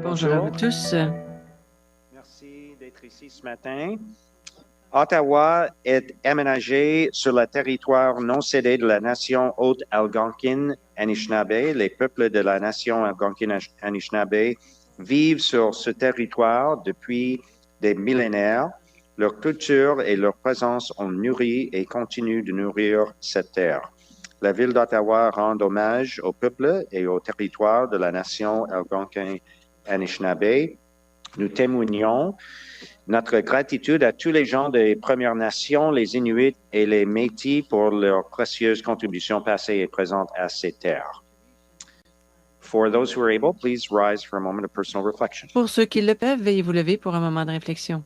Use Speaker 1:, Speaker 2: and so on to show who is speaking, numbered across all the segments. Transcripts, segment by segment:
Speaker 1: Bonjour à vous tous.
Speaker 2: Merci d'être ici ce matin. Ottawa est aménagé sur le territoire non cédé de la nation Haute-Algonquine-Anishinaabe. Les peuples de la nation Algonquine-Anishinaabe vivent sur ce territoire depuis des millénaires. Leur culture et leur présence ont nourri et continuent de nourrir cette terre. La ville d'Ottawa rend hommage au peuple et au territoire de la nation Algonquine-Anishinaabe. Nous témoignons notre gratitude à tous les gens des Premières Nations, les Inuits et les Métis pour leurs précieuses contributions passées et présentes à ces terres. For those who are able, please rise for a moment of personal reflection.
Speaker 1: Pour ceux qui le peuvent, veuillez vous lever pour un moment de réflexion.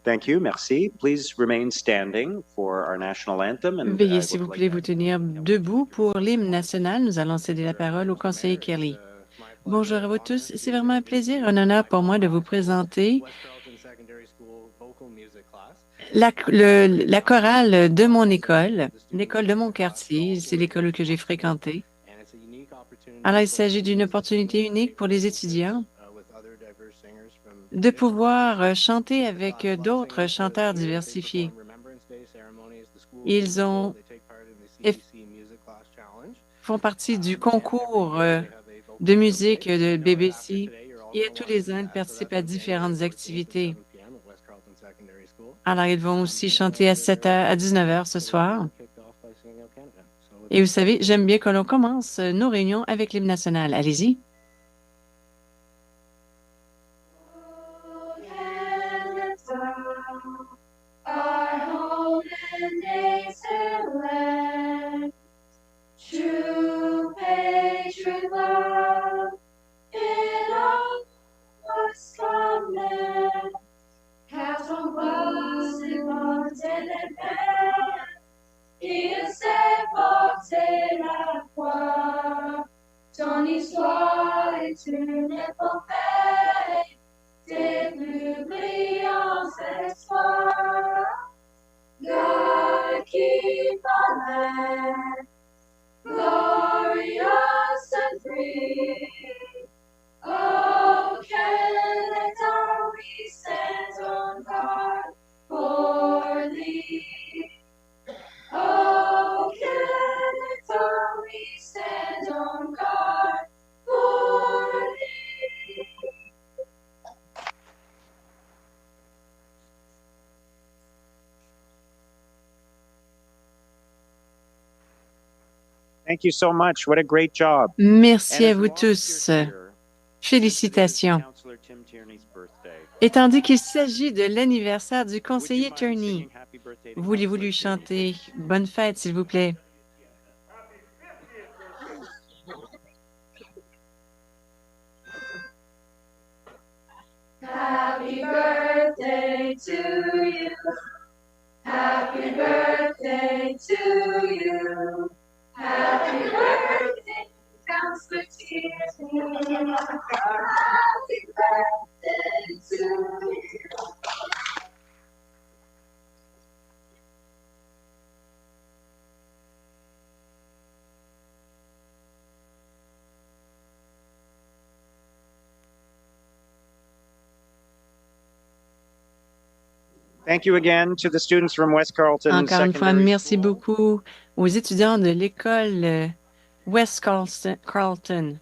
Speaker 2: Thank you. Merci. Please remain standing for our national anthem. And
Speaker 1: Veuillez, s'il vous plaît, vous tenir debout pour l'hymne national. Nous allons céder la parole au conseiller Kelly. Bonjour à vous tous. C'est vraiment un plaisir et un honneur pour moi de vous présenter la chorale de mon école, l'école de mon quartier. C'est l'école que j'ai fréquentée. Alors, il s'agit d'une opportunité unique pour les étudiants de pouvoir chanter avec d'autres chanteurs diversifiés. Ils font partie du concours de musique de BBC et tous les ans, ils participent à différentes activités. Alors, ils vont aussi chanter à 19 heures ce soir. Et vous savez, j'aime bien que l'on commence nos réunions avec l'hymne national. Allez-y.
Speaker 3: True patriot love in all what's common. Quatre voix s'éporter les pères, il s'est porté la croix. Ton histoire est une épopée des plus brillants exploits. God keep our land glorious and free. Oh, Canada, we stand on guard for thee. Oh, Canada, we stand on guard for thee.
Speaker 2: Thank you so much. What a great job.
Speaker 1: Merci à vous tous. Félicitations. Et tandis qu'il s'agit de l'anniversaire du conseiller Turney, voulez-vous lui chanter bonne fête, s'il vous plaît?
Speaker 3: Happy birthday to you. Happy birthday to you. Happy birthday, Councillor Tierney. Happy birthday to you.
Speaker 2: Thank you again to the students from West Carleton.
Speaker 1: Encore une fois,
Speaker 2: Secondary
Speaker 1: merci
Speaker 2: School.
Speaker 1: beaucoup aux étudiants de l'école West Carleton.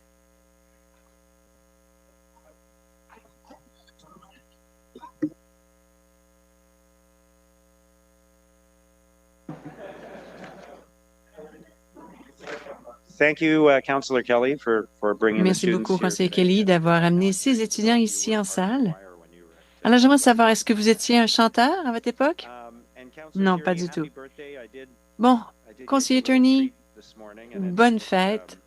Speaker 2: Thank you, Councillor Kelly, for bringing the
Speaker 1: Merci
Speaker 2: students
Speaker 1: beaucoup,
Speaker 2: here
Speaker 1: conseiller
Speaker 2: today.
Speaker 1: Kelly, d'avoir amené ces étudiants ici en salle. Alors, j'aimerais savoir, est-ce que vous étiez un chanteur à votre époque?
Speaker 2: And Councillor
Speaker 1: Non,
Speaker 2: Tierney,
Speaker 1: pas du
Speaker 2: happy
Speaker 1: tout.
Speaker 2: birthday.
Speaker 1: Bon, conseiller Turney, Bonne fête.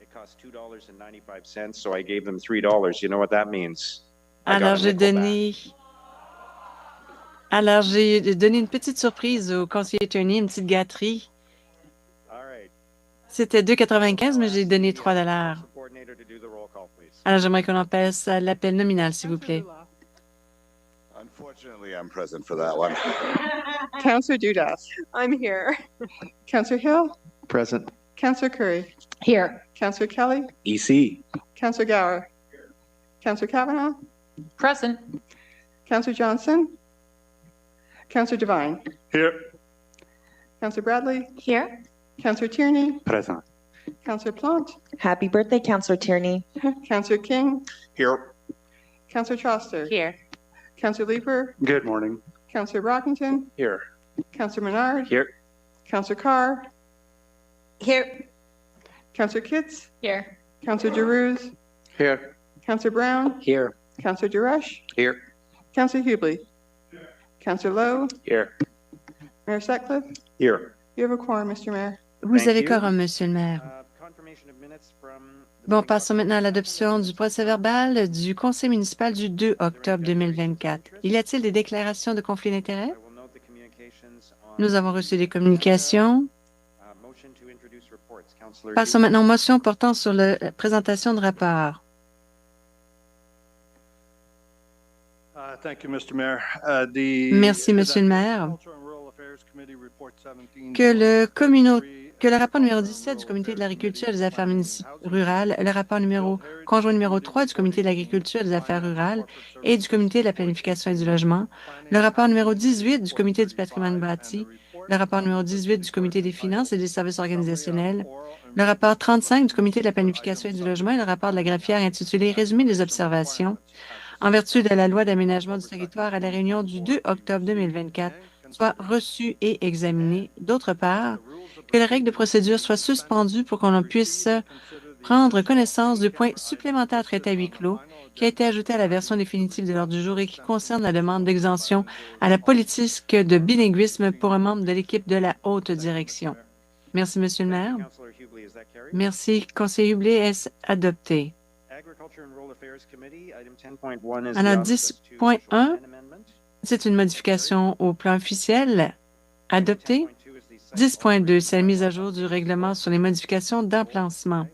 Speaker 2: It cost $2.95, so I gave them $3. You know what that means?
Speaker 1: Alors, j'ai donné une petite surprise au conseiller Turney, une petite gâterie. C'était 2,95, mais j'ai donné 3 $. Alors, j'aimerais qu'on en passe à l'appel nominal, s'il vous plaît.
Speaker 4: Unfortunately, I'm present for that one.
Speaker 5: Councillor Dudas.
Speaker 6: I'm here.
Speaker 5: Councillor Hill.
Speaker 7: Present.
Speaker 5: Councillor Curry.
Speaker 6: Here.
Speaker 5: Councillor Kelly.
Speaker 7: EC.
Speaker 5: Councillor Gower. Councillor Kavanaugh.
Speaker 6: Present.
Speaker 5: Councillor Johnson. Councillor Devine.
Speaker 7: Here.
Speaker 5: Councillor Bradley.
Speaker 6: Here.
Speaker 5: Councillor Tierney.
Speaker 7: Present.
Speaker 5: Councillor Plante.
Speaker 8: Happy birthday, Councillor Tierney.
Speaker 5: Councillor King.
Speaker 7: Here.
Speaker 5: Councillor Troster.
Speaker 6: Here.
Speaker 5: Councillor Leeper.
Speaker 7: Good morning.
Speaker 5: Councillor Brockington.
Speaker 7: Here.
Speaker 5: Councillor Menard.
Speaker 7: Here.
Speaker 5: Councillor Carr.
Speaker 6: Here.
Speaker 5: Councillor Kitts.
Speaker 6: Here.
Speaker 5: Councillor Giroux.
Speaker 7: Here.
Speaker 5: Councillor Brown.
Speaker 7: Here.
Speaker 5: Councillor Duresh.
Speaker 7: Here.
Speaker 5: Councillor Hubley. Councillor Lowe.
Speaker 7: Here.
Speaker 5: Mayor Sutcliffe.
Speaker 2: Here.
Speaker 5: You have a quorum, Mr. Mayor.
Speaker 1: Vous
Speaker 2: Thank
Speaker 1: avez
Speaker 2: you.
Speaker 1: quorum, Monsieur le maire.
Speaker 2: Confirmation of minutes from the
Speaker 1: Bon,
Speaker 2: meeting
Speaker 1: passons maintenant à l'adoption du procès-verbal du Conseil municipal du 2 octobre 2024. Y a-t-il des déclarations de conflit d'intérêts?
Speaker 2: I will note the communications on,
Speaker 1: Nous avons reçu des communications.
Speaker 2: motion to introduce reports. Councillor
Speaker 1: Passons maintenant aux motions portant sur la présentation de rapport.
Speaker 7: Thank you, Mr. Mayor.
Speaker 1: Merci, Monsieur le maire. Que le rapport numéro 17 du Comité de l'agriculture et des affaires rurales, le rapport conjoint numéro 3 du Comité de l'agriculture et des affaires rurales et du Comité de la planification et du logement, le rapport numéro 18 du Comité du patrimoine bâti, le rapport numéro 18 du Comité des finances et des services organisationnels, le rapport 35 du Comité de la planification et du logement et le rapport de la greffière intitulé Résumé des observations, en vertu de la loi d'aménagement du territoire à la réunion du 2 octobre 2024, soit reçu et examiné. D'autre part, que les règles de procédure soient suspendues pour qu'on puisse prendre connaissance du point supplémentaire traité à huis clos qui a été ajouté à la version définitive de l'ordre du jour et qui concerne la demande d'exemption à la politique de bilinguisme pour un membre de l'équipe de la haute direction. Merci, Monsieur le maire.
Speaker 2: Councillor Hubley, is that carried?
Speaker 1: Merci, conseiller Hublé. Est-ce adopté?
Speaker 2: Agriculture and Rural Affairs Committee, item 10.1 is the
Speaker 1: Alors,
Speaker 2: office of
Speaker 1: 10.1,
Speaker 2: two short plan amendment.
Speaker 1: c'est une modification au plan officiel. Adopté.
Speaker 2: 10.2 is the site
Speaker 1: 10.2, c'est la mise à jour du règlement sur les modifications d'emplacement.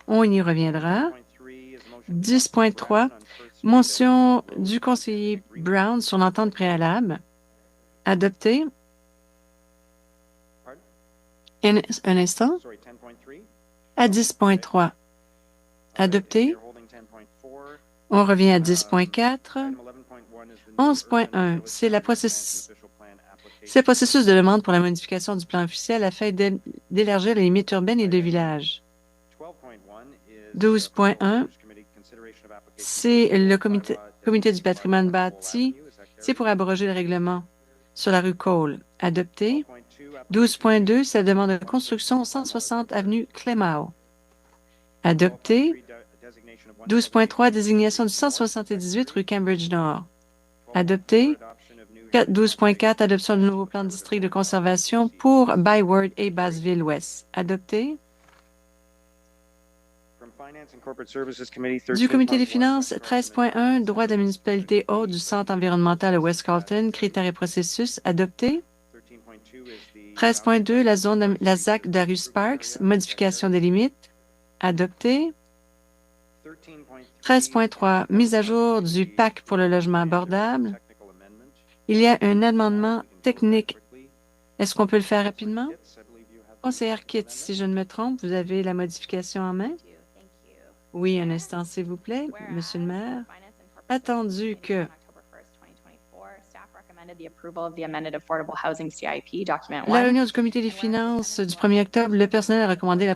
Speaker 1: On y reviendra. 10.3, motion du conseiller Brown sur l'entente préalable. Adopté. Un instant.
Speaker 2: Sorry, 10.3.
Speaker 1: À 10.3. Adopté.
Speaker 2: You're holding 10.4.
Speaker 1: On revient à 10.4.
Speaker 2: Item 11.1 is the
Speaker 1: 11.1, c'est le processus
Speaker 2: application.
Speaker 1: de demande pour la modification du plan officiel afin d'élargir les limites urbaines et de villages. 12.1, c'est le comité du patrimoine bâti. C'est pour abroger le règlement sur la rue Cole. Adopté. 12.2, c'est la demande de construction 160 avenue Clémao. Adopté. 12.3, désignation du 178 rue Cambridge Nord. Adopté. 12.4, adoption du nouveau plan de district de conservation pour Byward et Basseville-Ouest. Adopté. Du comité des finances, 13.1, droit de la municipalité haute du centre environnemental de West Carleton, critères et processus. Adopté. 13.2, la ZAC Darius Sparks, modification des limites. Adopté. 13.3, mise à jour du PAC pour le logement abordable. Il y a un amendement technique. Est-ce qu'on peut le faire rapidement? Conseillère Kitts, si je ne me trompe, vous avez la modification en main? Oui, un instant, s'il vous plaît, Monsieur le maire. Attendu que la réunion du comité des finances du 1er octobre, le personnel a recommandé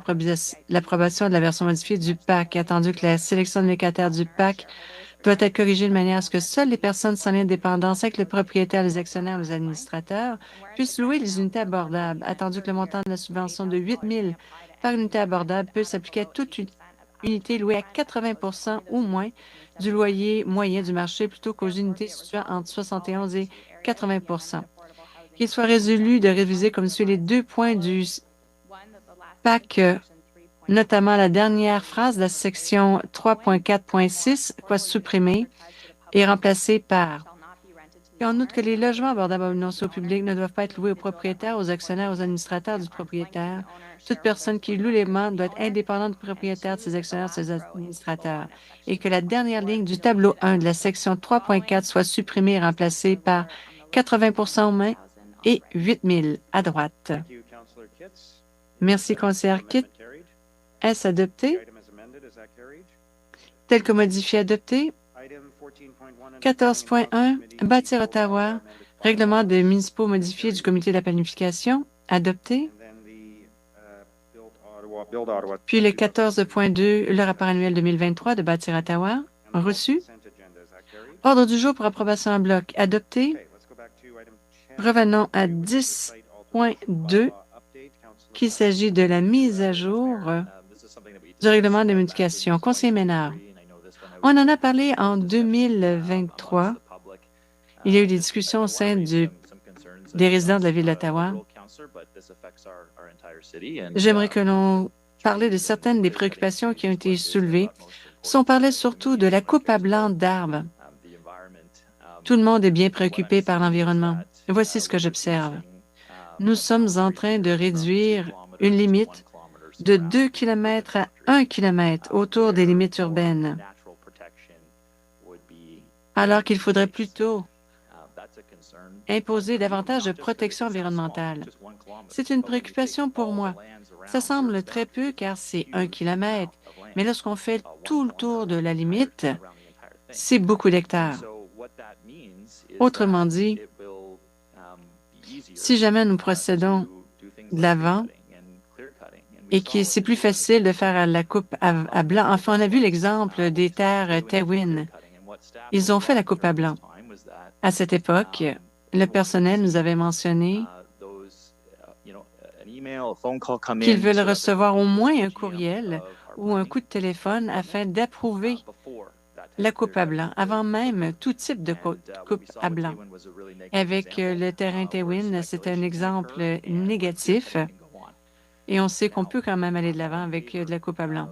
Speaker 1: l'approbation de la version modifiée du PAC, attendu que la sélection de locataires du PAC doit être corrigée de manière à ce que seules les personnes sans lien de dépendance avec le propriétaire, les actionnaires ou les administrateurs puissent louer les unités abordables, attendu que le montant de la subvention de 8 000 par unité abordable peut s'appliquer à toute unité louée à 80 ou moins du loyer moyen du marché plutôt qu'aux unités situant entre 71 et 80 Qu'il soit résolu de réviser comme suit les deux points du PAC, notamment la dernière phrase de la section 3.4.6, soit supprimée et remplacée par et en outre que les logements abordables ou non au public ne doivent pas être loués aux propriétaires, aux actionnaires, aux administrateurs du propriétaire. Toute personne qui loue les logements doit être indépendante du propriétaire, de ses actionnaires, de ses administrateurs. Et que la dernière ligne du tableau 1 de la section 3.4 soit supprimée et remplacée par 80 aux mains et 8 000 à droite. Merci, conseillère Kitt. Est-ce adopté? Tel que modifié adopté. 14.1, bâtir Ottawa, règlement des municipaux modifié du comité de la planification, adopté. Puis le 14.2, le rapport annuel 2023 de bâtir Ottawa, reçu. Ordre du jour pour approbation en bloc, adopté. Revenons à 10.2, qu'il s'agit de la mise à jour du règlement des modifications. Conseiller Ménard. On en a parlé en 2023. Il y a eu des discussions au sein des résidents de la ville d'Ottawa. J'aimerais que l'on parle de certaines des préoccupations qui ont été soulevées. On parlait surtout de la coupe à blanc d'arbres. Tout le monde est bien préoccupé par l'environnement. Voici ce que j'observe. Nous sommes en train de réduire une limite de 2 km à 1 km autour des limites urbaines, alors qu'il faudrait plutôt imposer davantage de protection environnementale. C'est une préoccupation pour moi. Ça semble très peu car c'est 1 km, mais lorsqu'on fait tout le tour de la limite, c'est beaucoup d'hectares. Autrement dit, si jamais nous procédons de l'avant et que c'est plus facile de faire la coupe à blanc. Enfin, on a vu l'exemple des terres Tewin. Ils ont fait la coupe à blanc. À cette époque, le personnel nous avait mentionné qu'ils veulent recevoir au moins un courriel ou un coup de téléphone afin d'approuver la coupe à blanc, avant même tout type de coupe à blanc. Avec le terrain Tewin, c'est un exemple négatif et on sait qu'on peut quand même aller de l'avant avec de la coupe à blanc.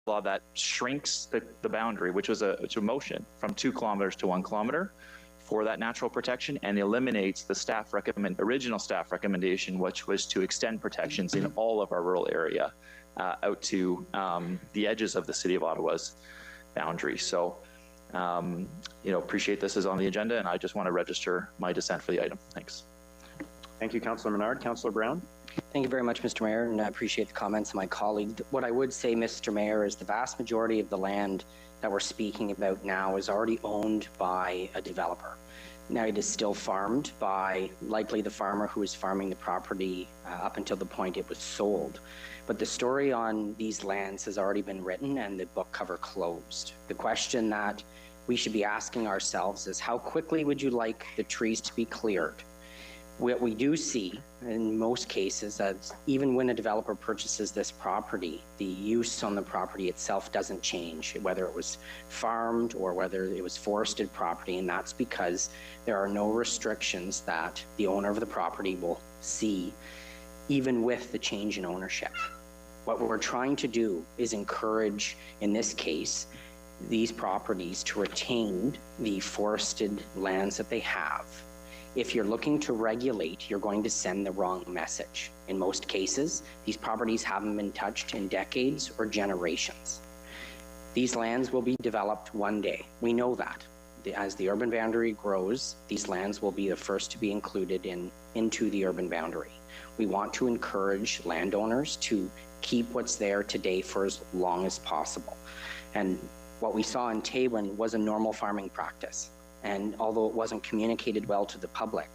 Speaker 4: Law that shrinks the boundary, which was a motion from 2 kilometers to 1 kilometer for that natural protection, and eliminates the original staff recommendation, which was to extend protections in all of our rural area out to the edges of the City of Ottawa's boundary. So, appreciate this is on the agenda, and I just want to register my dissent for the item. Thanks.
Speaker 2: Thank you, Councillor Menard. Councillor Brown.
Speaker 9: Thank you very much, Mr. Mayor, and I appreciate the comments of my colleague. What I would say, Mr. Mayor, is the vast majority of the land that we're speaking about now is already owned by a developer. Now it is still farmed by likely the farmer who is farming the property up until the point it was sold. But the story on these lands has already been written and the book cover closed. The question that we should be asking ourselves is, how quickly would you like the trees to be cleared? What we do see in most cases is even when a developer purchases this property, the use on the property itself doesn't change, whether it was farmed or whether it was forested property, and that's because there are no restrictions that the owner of the property will see even with the change in ownership. What we're trying to do is encourage, in this case, these properties to retain the forested lands that they have. If you're looking to regulate, you're going to send the wrong message. In most cases, these properties haven't been touched in decades or generations. These lands will be developed one day. We know that. As the urban boundary grows, these lands will be the first to be included into the urban boundary. We want to encourage landowners to keep what's there today for as long as possible. And what we saw in Taylin was a normal farming practice. And although it wasn't communicated well to the public,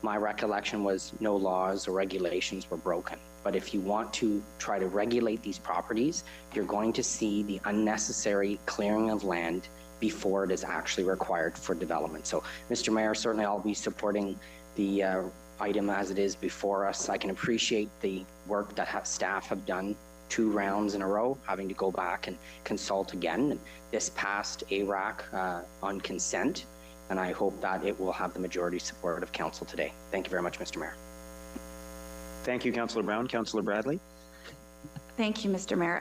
Speaker 9: my recollection was no laws or regulations were broken. But if you want to try to regulate these properties, you're going to see the unnecessary clearing of land before it is actually required for development. So, Mr. Mayor, certainly I'll be supporting the item as it is before us. I can appreciate the work that staff have done 2 rounds in a row, having to go back and consult again. And this passed ARAC on consent, and I hope that it will have the majority support of Council today. Thank you very much, Mr. Mayor.
Speaker 2: Thank you, Councillor Brown. Councillor Bradley?
Speaker 10: Thank you, Mr. Mayor.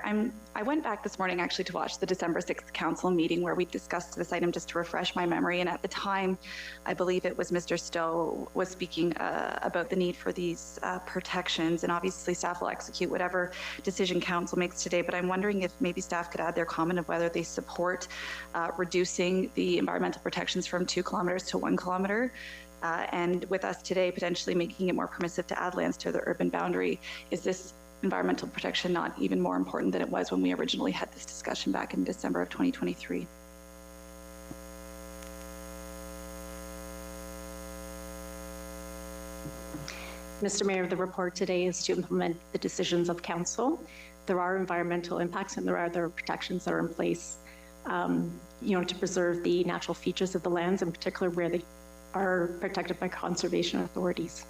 Speaker 10: I went back this morning actually to watch the December 6th council meeting where we discussed this item just to refresh my memory. And at the time, I believe it was Mr. Stowe was speaking about the need for these protections. And obviously staff will execute whatever decision council makes today. But I'm wondering if maybe staff could add their comment of whether they support reducing the environmental protections from 2 kilometers to 1 kilometer. And with us today, potentially making it more permissive to add lands to the urban boundary. Is this environmental protection not even more important than it was when we originally had this discussion back in December of 2023?
Speaker 11: Mr. Mayor, the report today is to implement the decisions of council. There are environmental impacts and there are other protections that are in place, to preserve the natural features of the lands, in particular where they are protected by conservation authorities.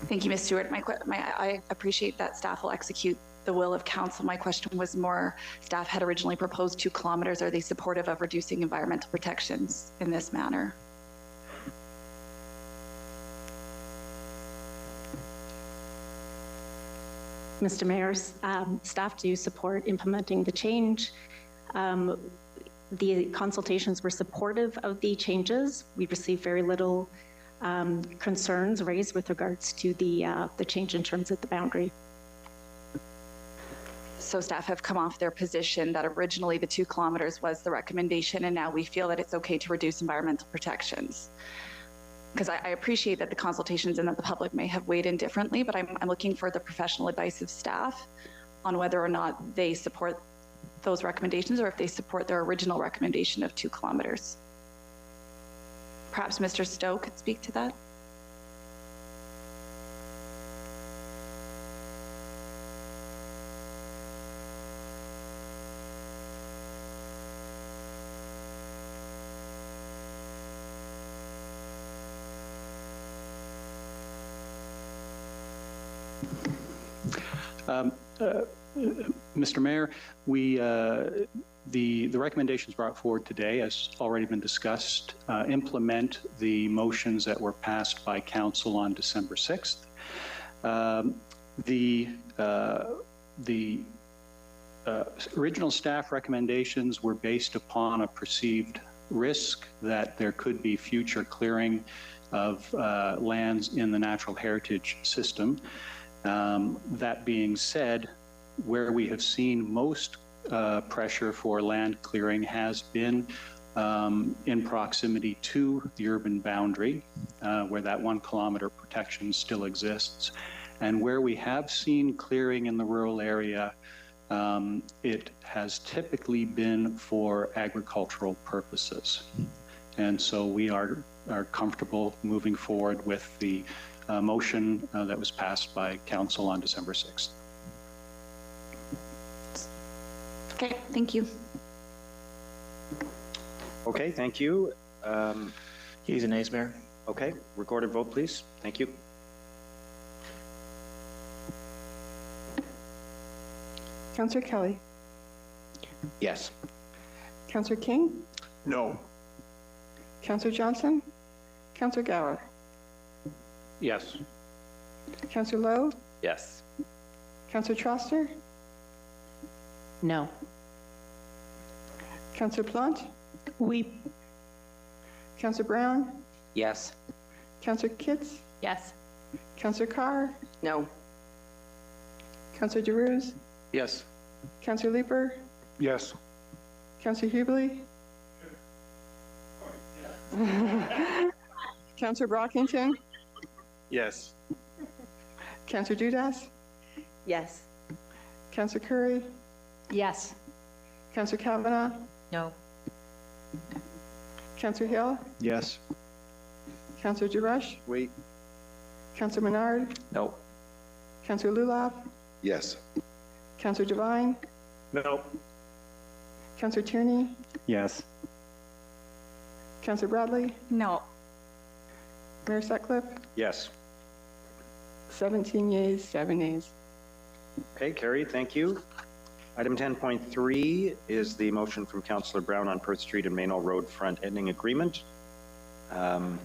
Speaker 10: Thank you, Ms. Stewart. I appreciate that staff will execute the will of council. My question was more, staff had originally proposed 2 kilometers. Are they supportive of reducing environmental protections in this manner?
Speaker 11: Mr. Mayor, staff do support implementing the change. The consultations were supportive of the changes. We received very little concerns raised with regards to the change in terms of the boundary.
Speaker 10: So staff have come off their position that originally the 2 kilometers was the recommendation, and now we feel that it's okay to reduce environmental protections. Because I appreciate that the consultations and that the public may have weighed in differently, but I'm looking for the professional advice of staff on whether or not they support those recommendations or if they support their original recommendation of 2 kilometers. Perhaps Mr. Stowe could speak to that.
Speaker 12: Mr. Mayor, the recommendations brought forward today, as already been discussed, implement the motions that were passed by Council on December 6th. The original staff recommendations were based upon a perceived risk that there could be future clearing of lands in the natural heritage system. That being said, where we have seen most pressure for land clearing has been in proximity to the urban boundary, where that 1 kilometer protection still exists. And where we have seen clearing in the rural area, it has typically been for agricultural purposes. And so we are comfortable moving forward with the motion that was passed by Council on December 6th.
Speaker 10: Okay, thank you.
Speaker 2: Okay, thank you.
Speaker 4: Yeas and nays, Mayor.
Speaker 2: Okay, recorded vote, please. Thank you.
Speaker 5: Councillor Kelly.
Speaker 2: Yes.
Speaker 5: Councillor King.
Speaker 7: No.
Speaker 5: Councillor Johnson. Councillor Gower.
Speaker 7: Yes.
Speaker 5: Councillor Lowe.
Speaker 4: Yes.
Speaker 5: Councillor Troster.
Speaker 11: No.
Speaker 5: Councillor Plant.
Speaker 11: Oui.
Speaker 5: Councillor Brown.
Speaker 9: Yes.
Speaker 5: Councillor Kitts.
Speaker 11: Yes.
Speaker 5: Councillor Carr.
Speaker 6: No.
Speaker 5: Councillor DeRose.
Speaker 7: Yes.
Speaker 5: Councillor Leeper.
Speaker 7: Yes.
Speaker 5: Councillor Hubley. Councillor Brockington.
Speaker 7: Yes.
Speaker 5: Councillor Dudas.
Speaker 6: Yes.
Speaker 5: Councillor Curry.
Speaker 11: Yes.
Speaker 5: Councillor Kavanagh.
Speaker 6: No.
Speaker 5: Councillor Hill.
Speaker 7: Yes.
Speaker 5: Councillor Durush,
Speaker 7: Wait.
Speaker 5: Councillor Menard,
Speaker 4: No.
Speaker 5: Councillor Lulaf,
Speaker 7: Yes.
Speaker 5: Councillor Devine,
Speaker 7: No.
Speaker 5: Councillor Tierney,
Speaker 12: Yes.
Speaker 5: Councillor Bradley,
Speaker 10: No.
Speaker 5: Mayor Sutcliffe,
Speaker 2: Yes.
Speaker 5: 17 yeas, 7 nays.
Speaker 2: Okay, carried. Thank you. Item 10.3 is the motion from Councillor Brown on Perth Street and Maynell Road front ending agreement. I'm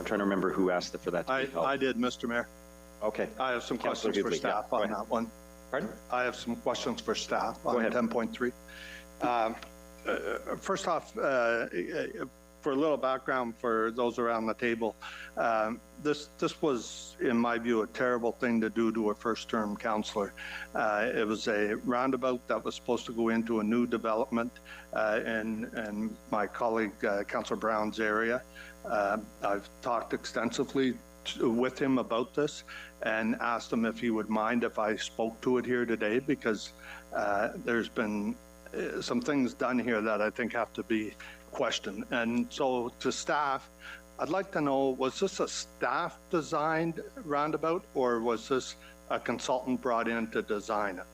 Speaker 2: trying to remember who asked for that to be held.
Speaker 7: I did, Mr. Mayor.
Speaker 2: Okay.
Speaker 7: I have some
Speaker 2: Councillor
Speaker 7: questions for
Speaker 2: Hughley,
Speaker 7: staff
Speaker 2: yeah,
Speaker 7: on that one.
Speaker 2: Pardon?
Speaker 7: I have some questions for staff
Speaker 2: Go
Speaker 7: on
Speaker 2: ahead.
Speaker 7: 10.3. First off, for a little background for those around the table, this was, in my view, a terrible thing to do to a first-term councillor. It was a roundabout that was supposed to go into a new development in my colleague Councillor Brown's area. I've talked extensively with him about this and asked him if he would mind if I spoke to it here today, because there's been some things done here that I think have to be questioned. And so to staff, I'd like to know, was this a staff designed roundabout, or was this a consultant brought in to design it?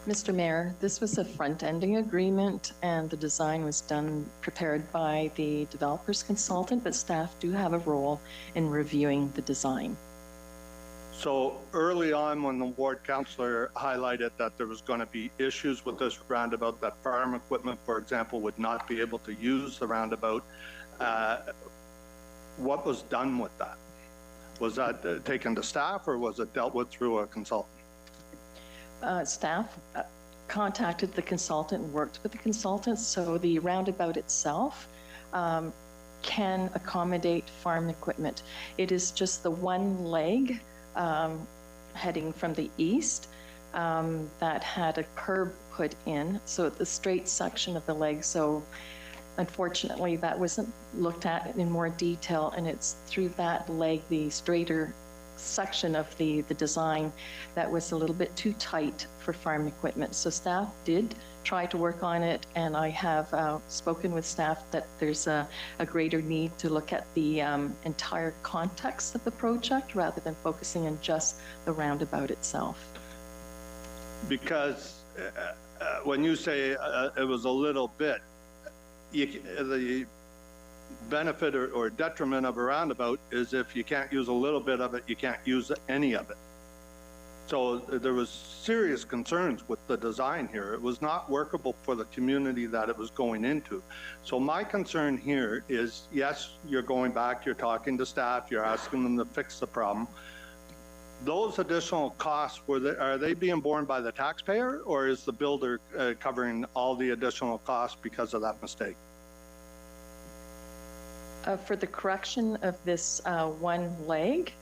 Speaker 13: Mr. Mayor, this was a front-ending agreement, and the design was prepared by the developer's consultant, but staff do have a role in reviewing the design.
Speaker 7: So early on, when the ward councillor highlighted that there was going to be issues with this roundabout, that farm equipment, for example, would not be able to use the roundabout, what was done with that? Was that taken to staff, or was it dealt with through a consultant?
Speaker 13: Staff contacted the consultant and worked with the consultant, so the roundabout itself can accommodate farm equipment. It is just the one leg heading from the east that had a curb put in, so the straight section of the leg. So unfortunately that wasn't looked at in more detail, and it's through that leg, the straighter section of the design, that was a little bit too tight for farm equipment. So staff did try to work on it, and I have spoken with staff that there's a greater need to look at the entire context of the project rather than focusing on just the roundabout itself.
Speaker 7: Because when you say it was a little bit, the benefit or detriment of a roundabout is if you can't use a little bit of it, you can't use any of it. So there was serious concerns with the design here. It was not workable for the community that it was going into. So my concern here is, yes, you're going back, you're talking to staff, you're asking them to fix the problem. Those additional costs, are they being borne by the taxpayer, or is the builder covering all the additional costs because of that mistake?
Speaker 13: For the correction of this one leg,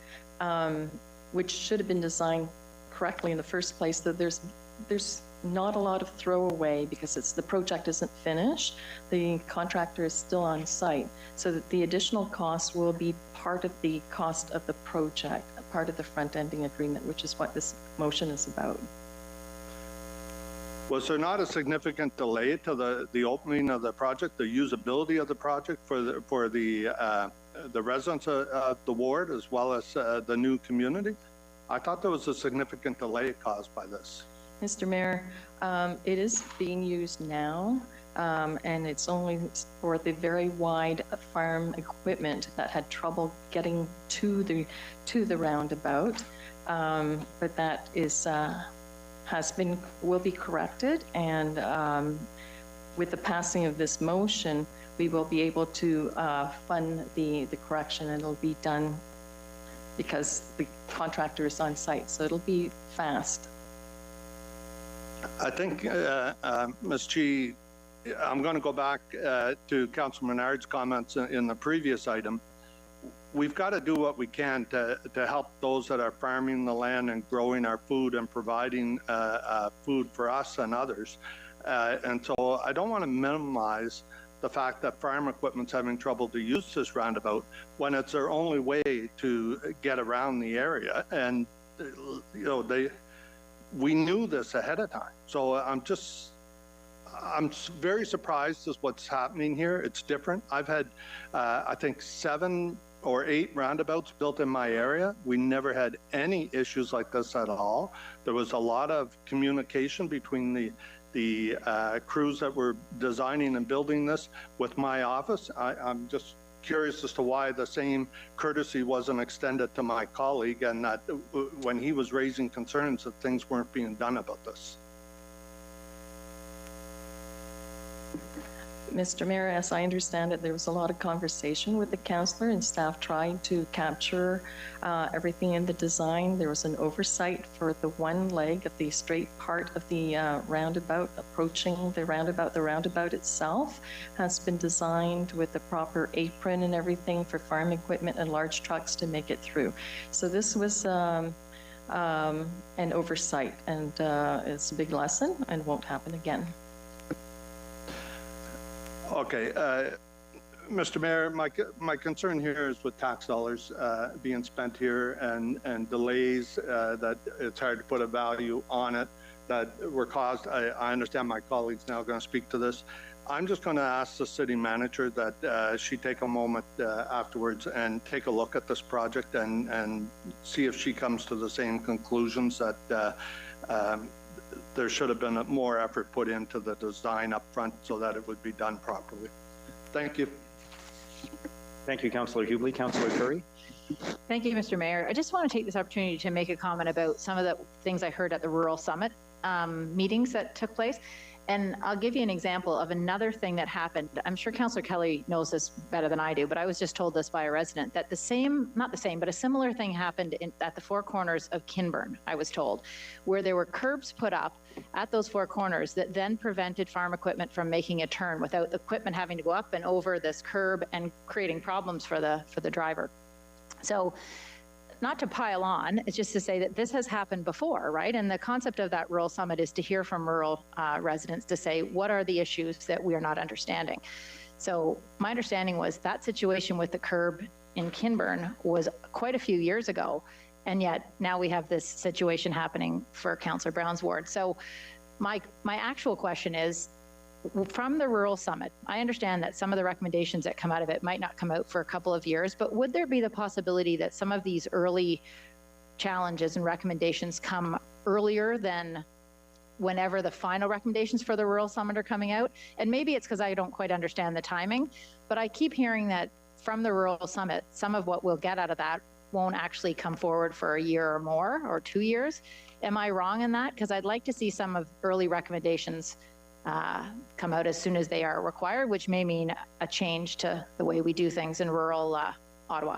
Speaker 13: which should have been designed correctly in the first place, that there's not a lot of throwaway because the project isn't finished. The contractor is still on site, so that the additional costs will be part of the cost of the project, part of the front-ending agreement, which is what this motion is about.
Speaker 7: Was there not a significant delay to the opening of the project, the usability of the project for the residents of the ward as well as the new community? I thought there was a significant delay caused by this.
Speaker 13: Mr. Mayor, it is being used now, and it's only for the very wide farm equipment that had trouble getting to the roundabout, but that is will be corrected, and with the passing of this motion, we will be able to fund the correction, and it'll be done because the contractor is on site, so it'll be fast.
Speaker 7: I think, Ms. Chee, I'm going to go back to Councilor Menard's comments in the previous item. We've got to do what we can to help those that are farming the land and growing our food and providing food for us and others. And so I don't want to minimize the fact that farm equipment's having trouble to use this roundabout when it's their only way to get around the area. And, you know, we knew this ahead of time. So I'm very surprised at what's happening here. It's different. I've had, I think, 7 or 8 roundabouts built in my area. We never had any issues like this at all. There was a lot of communication between the crews that were designing and building this with my office. I'm just curious as to why the same courtesy wasn't extended to my colleague, and that when he was raising concerns that things weren't being done about this.
Speaker 13: Mr. Mayor, as I understand it, there was a lot of conversation with the councillor and staff trying to capture everything in the design. There was an oversight for the one leg of the straight part of the roundabout approaching the roundabout. The roundabout itself has been designed with the proper apron and everything for farm equipment and large trucks to make it through. So this was an oversight, and it's a big lesson and won't happen again.
Speaker 7: Okay, Mr. Mayor, my concern here is with tax dollars being spent here and delays that it's hard to put a value on it that were caused. I understand my colleague's now going to speak to this. I'm just going to ask the city manager that she take a moment afterwards and take a look at this project and see if she comes to the same conclusions that there should have been more effort put into the design up front so that it would be done properly. Thank you.
Speaker 2: Thank you, Councillor Hubley. Councillor Curry.
Speaker 6: Thank you, Mr. Mayor. I just want to take this opportunity to make a comment about some of the things I heard at the Rural Summit meetings that took place. And I'll give you an example of another thing that happened. I'm sure Councillor Kelly knows this better than I do, but I was just told this by a resident that not the same, but a similar thing happened at the four corners of Kinburn, I was told, where there were curbs put up at those four corners that then prevented farm equipment from making a turn without the equipment having to go up and over this curb and creating problems for the driver. So, not to pile on, it's just to say that this has happened before, right? And the concept of that rural summit is to hear from rural residents to say, what are the issues that we are not understanding? So my understanding was that situation with the curb in Kinburn was quite a few years ago, and yet now we have this situation happening for Councillor Brown's ward. So my actual question is, from the Rural Summit, I understand that some of the recommendations that come out of it might not come out for a couple of years, but would there be the possibility that some of these early challenges and recommendations come earlier than whenever the final recommendations for the Rural Summit are coming out? And maybe it's because I don't quite understand the timing, but I keep hearing that from the Rural Summit, some of what we'll get out of that won't actually come forward for a year or more, or 2 years. Am I wrong in that? Because I'd like to see some of early recommendations come out as soon as they are required, which may mean a change to the way we do things in rural Ottawa.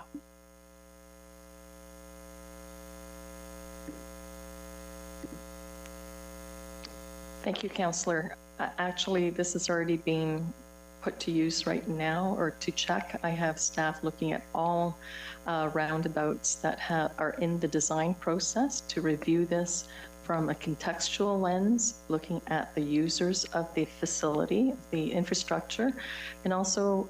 Speaker 13: Thank you, Councillor. Actually, this is already being put to use right now, or to check. I have staff looking at all roundabouts that are in the design process to review this from a contextual lens, looking at the users of the facility, the infrastructure, and also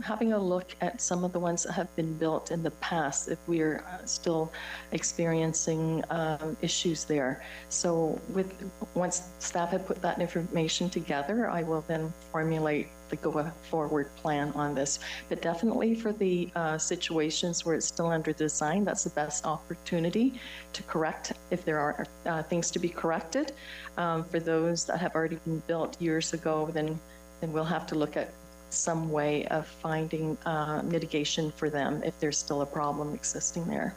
Speaker 13: having a look at some of the ones that have been built in the past, if we're still experiencing issues there. So once staff have put that information together, I will then formulate the go-forward plan on this. But definitely for the situations where it's still under design, that's the best opportunity to correct if there are things to be corrected. For those that have already been built years ago, then we'll have to look at some way of finding mitigation for them if there's still a problem existing there.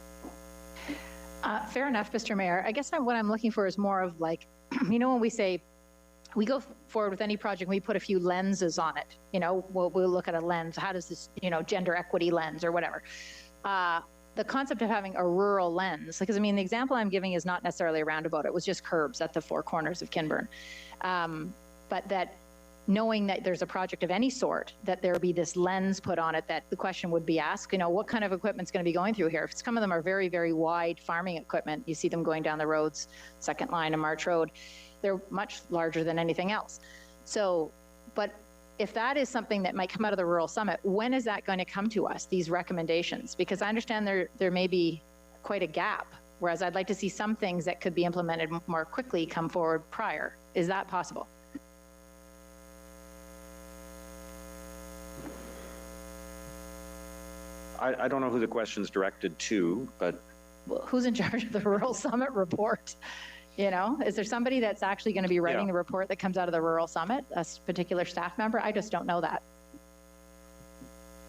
Speaker 6: Fair enough, Mr. Mayor. I guess what I'm looking for is more of like, you know, when we say, we go forward with any project, we put a few lenses on it. You know, we'll look at a lens. How does this, you know, gender equity lens or whatever. The concept of having a rural lens, because I mean, the example I'm giving is not necessarily a roundabout. It was just curbs at the four corners of Kinburn. But that knowing that there's a project of any sort, that there be this lens put on it, that the question would be asked, you know, what kind of equipment's going to be going through here? If some of them are very, very wide farming equipment, you see them going down the roads, Second Line and March Road, they're much larger than anything else. So, but if that is something that might come out of the Rural Summit, when is that going to come to us, these recommendations? Because I understand there may be quite a gap, whereas I'd like to see some things that could be implemented more quickly come forward prior. Is that possible?
Speaker 2: I don't know who the question's directed to, but
Speaker 6: who's in charge of the Rural Summit report? You know, is there somebody that's actually going to be writing the report that comes out of the Rural Summit, a particular staff member? I just don't know that.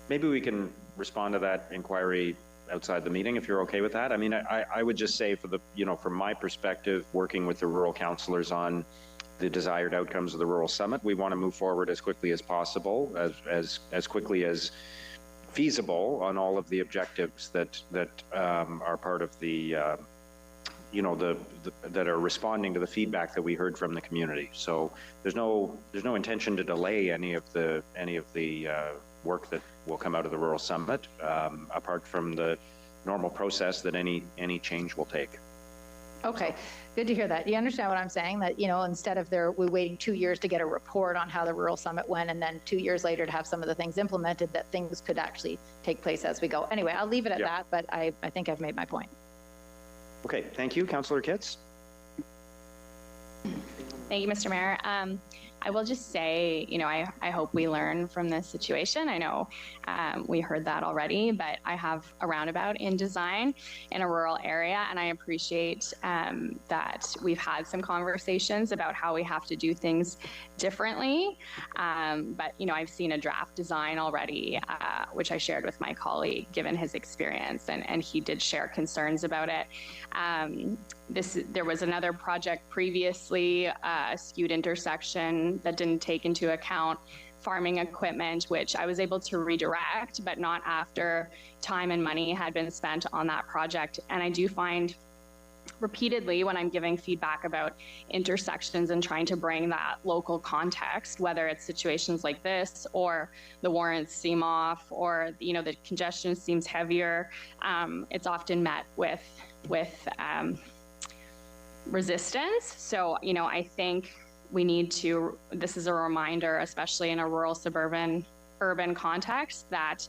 Speaker 2: maybe we can respond to that inquiry outside the meeting if you're okay with that. I mean, I would just say for the, you know, from my perspective, working with the rural councillors on the desired outcomes of the Rural Summit, we want to move forward as quickly as possible, as quickly as feasible on all of the objectives that are part of the you know, that are responding to the feedback that we heard from the community. So there's no intention to delay any of the work that will come out of the Rural Summit, apart from the normal process that any change will take.
Speaker 6: Okay, good to hear that. You understand what I'm saying? That, you know, instead of we're waiting 2 years to get a report on how the Rural Summit went, and then 2 years later to have some of the things implemented, that things could actually take place as we go. Anyway, I'll leave it at that, but I think I've made my point.
Speaker 2: Okay, thank you, Councillor Kitts.
Speaker 14: Thank you, Mr. Mayor. I will just say, you know, I hope we learn from this situation. I know we heard that already, but I have a roundabout in design in a rural area, and I appreciate that we've had some conversations about how we have to do things differently. But, you know, I've seen a draft design already, which I shared with my colleague, given his experience, and he did share concerns about it. There was another project previously, a skewed intersection that didn't take into account farming equipment, which I was able to redirect, but not after time and money had been spent on that project. And I do find repeatedly when I'm giving feedback about intersections and trying to bring that local context, whether it's situations like this or the warrants seem off, or, you know, the congestion seems heavier, it's often met with resistance. So, you know, I think we need to, this is a reminder, especially in a rural, suburban, urban context, that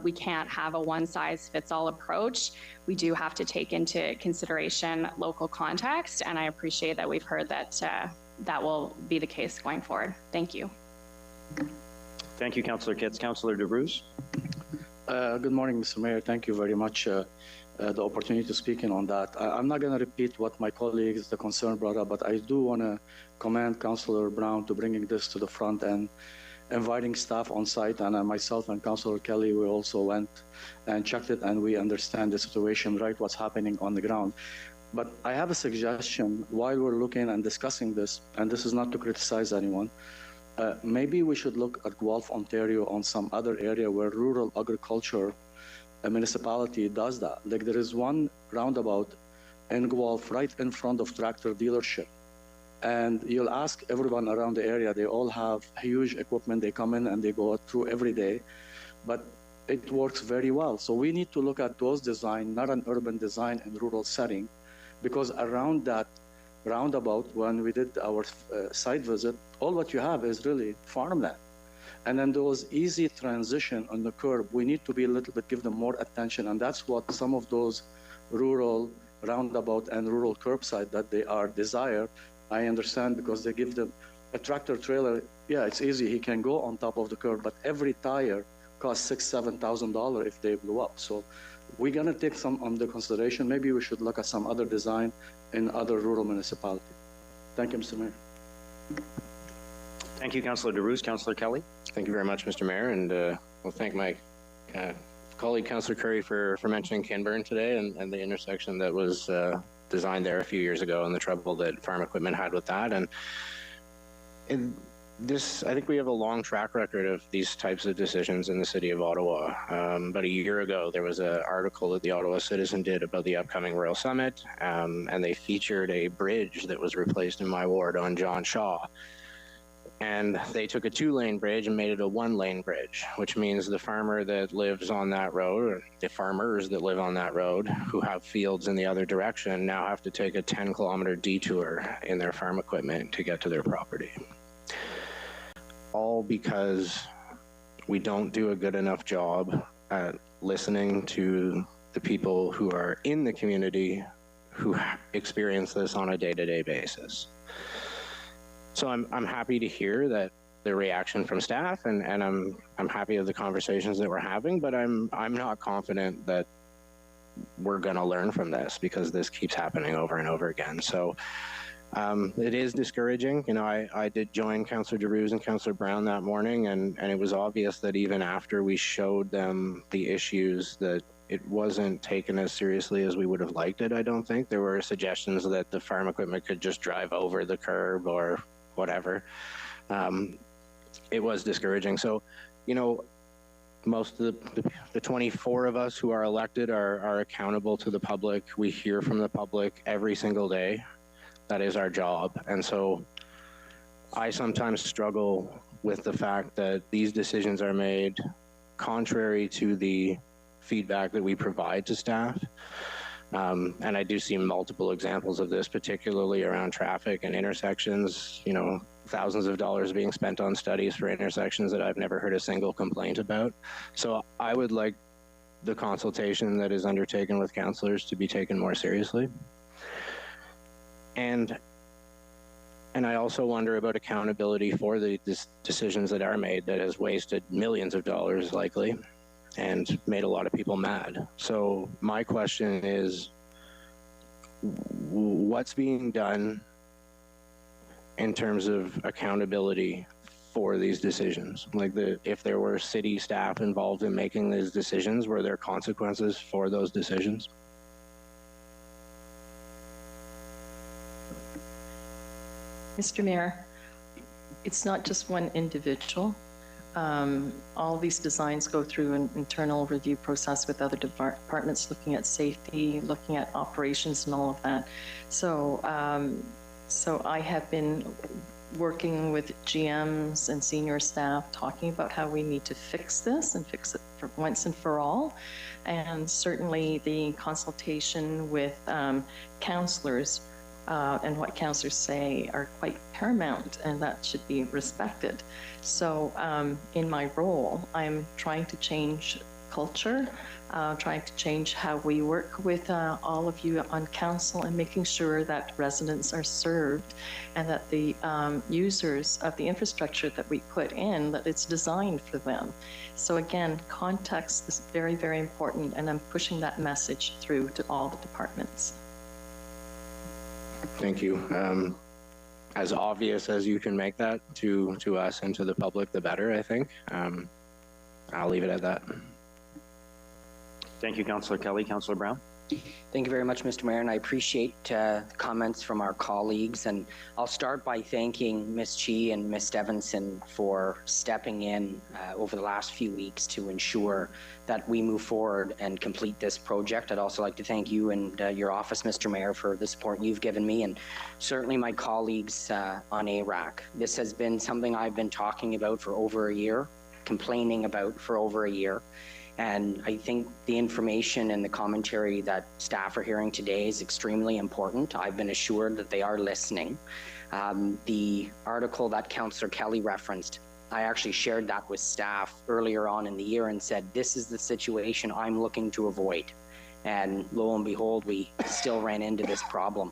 Speaker 14: we can't have a one-size-fits-all approach. We do have to take into consideration local context, and I appreciate that we've heard that that will be the case going forward. Thank you.
Speaker 2: Thank you, Councillor Kitts. Councillor DeBruce.
Speaker 15: Good morning, Mr. Mayor. Thank you very much the opportunity to speak in on that. I'm not going to repeat what my colleagues, the concern brought up, but I do want to commend Councillor Brown to bringing this to the front and inviting staff on site. And myself and Councillor Kelly, we also went and checked it, and we understand the situation, right, what's happening on the ground. But I have a suggestion while we're looking and discussing this, and this is not to criticize anyone, maybe we should look at Guelph, Ontario, on some other area where rural agriculture a municipality does that. Like there is one roundabout in Guelph right in front of tractor dealership. And you'll ask everyone around the area, they all have huge equipment. They come in and they go through every day, but it works very well. So we need to look at those design, not an urban design in rural setting, because around that roundabout, when we did our site visit, all what you have is really farmland. And then those easy transition on the curb, we need to be a little bit, give them more attention. And that's what some of those rural roundabout and rural curbside that they are desired. I understand, because they give them a tractor trailer. Yeah, it's easy. He can go on top of the curb, but every tire costs $6,000, $7,000 if they blow up. So we're going to take some under consideration. Maybe we should look at some other design in other rural municipalities. Thank you, Mr. Mayor.
Speaker 2: Thank you, Councillor DeBruce. Councillor Kelly.
Speaker 16: Thank you very much, Mr. Mayor, and we'll thank my colleague, Councillor Curry, for mentioning Kinburn today and the intersection that was designed there a few years ago and the trouble that farm equipment had with that. And this, I think we have a long track record of these types of decisions in the city of Ottawa. About a year ago, there was an article that the Ottawa Citizen did about the upcoming Rural Summit, and they featured a bridge that was replaced in my ward on John Shaw. And they took a 2-lane bridge and made it a 1-lane bridge, which means the farmer that lives on that road, or the farmers that live on that road who have fields in the other direction, now have to take a 10-kilometer detour in their farm equipment to get to their property. All because we don't do a good enough job at listening to the people who are in the community who experience this on a day-to-day basis. So I'm happy to hear that the reaction from staff, and I'm happy with the conversations that we're having, but I'm not confident that we're going to learn from this, because this keeps happening over and over again. So it is discouraging. You know, I did join Councillor DeRuse and Councillor Brown that morning, and it was obvious that even after we showed them the issues, that it wasn't taken as seriously as we would have liked it, I don't think. There were suggestions that the farm equipment could just drive over the curb or whatever. It was discouraging. So, you know, most of the 24 of us who are elected are accountable to the public. We hear from the public every single day. That is our job. And so I sometimes struggle with the fact that these decisions are made contrary to the feedback that we provide to staff. And I do see multiple examples of this, particularly around traffic and intersections. You know, thousands of dollars being spent on studies for intersections that I've never heard a single complaint about. So I would like the consultation that is undertaken with councillors to be taken more seriously. And I also wonder about accountability for the decisions that are made that has wasted millions of dollars likely and made a lot of people mad. So my question is, what's being done in terms of accountability for these decisions? Like, if there were city staff involved in making these decisions, were there consequences for those decisions?
Speaker 13: Mr. Mayor, it's not just one individual. All these designs go through an internal review process with other departments, looking at safety, looking at operations and all of that. So, so I have been working with GMs and senior staff, talking about how we need to fix this and fix it for once and for all. And certainly the consultation with councillors and what councillors say are quite paramount, and that should be respected. So in my role, I'm trying to change culture, trying to change how we work with all of you on council, and making sure that residents are served and that the users of the infrastructure that we put in, that it's designed for them. So again, context is very, very important, and I'm pushing that message through to all the departments.
Speaker 16: Thank you. As obvious as you can make that to us and to the public, the better, I think. I'll leave it at that.
Speaker 2: Thank you, Councillor Kelly. Councillor Brown.
Speaker 9: Thank you very much, Mr. Mayor, and I appreciate the comments from our colleagues. And I'll start by thanking Ms. Chi and Ms. Stevenson for stepping in over the last few weeks to ensure that we move forward and complete this project. I'd also like to thank you and your office, Mr. Mayor, for the support you've given me, and certainly my colleagues on ARAC. This has been something I've been talking about for over a year, complaining about for over a year. And I think the information and the commentary that staff are hearing today is extremely important. I've been assured that they are listening. The article that Councillor Kelly referenced, I actually shared that with staff earlier on in the year and said, this is the situation I'm looking to avoid. And lo and behold, we still ran into this problem.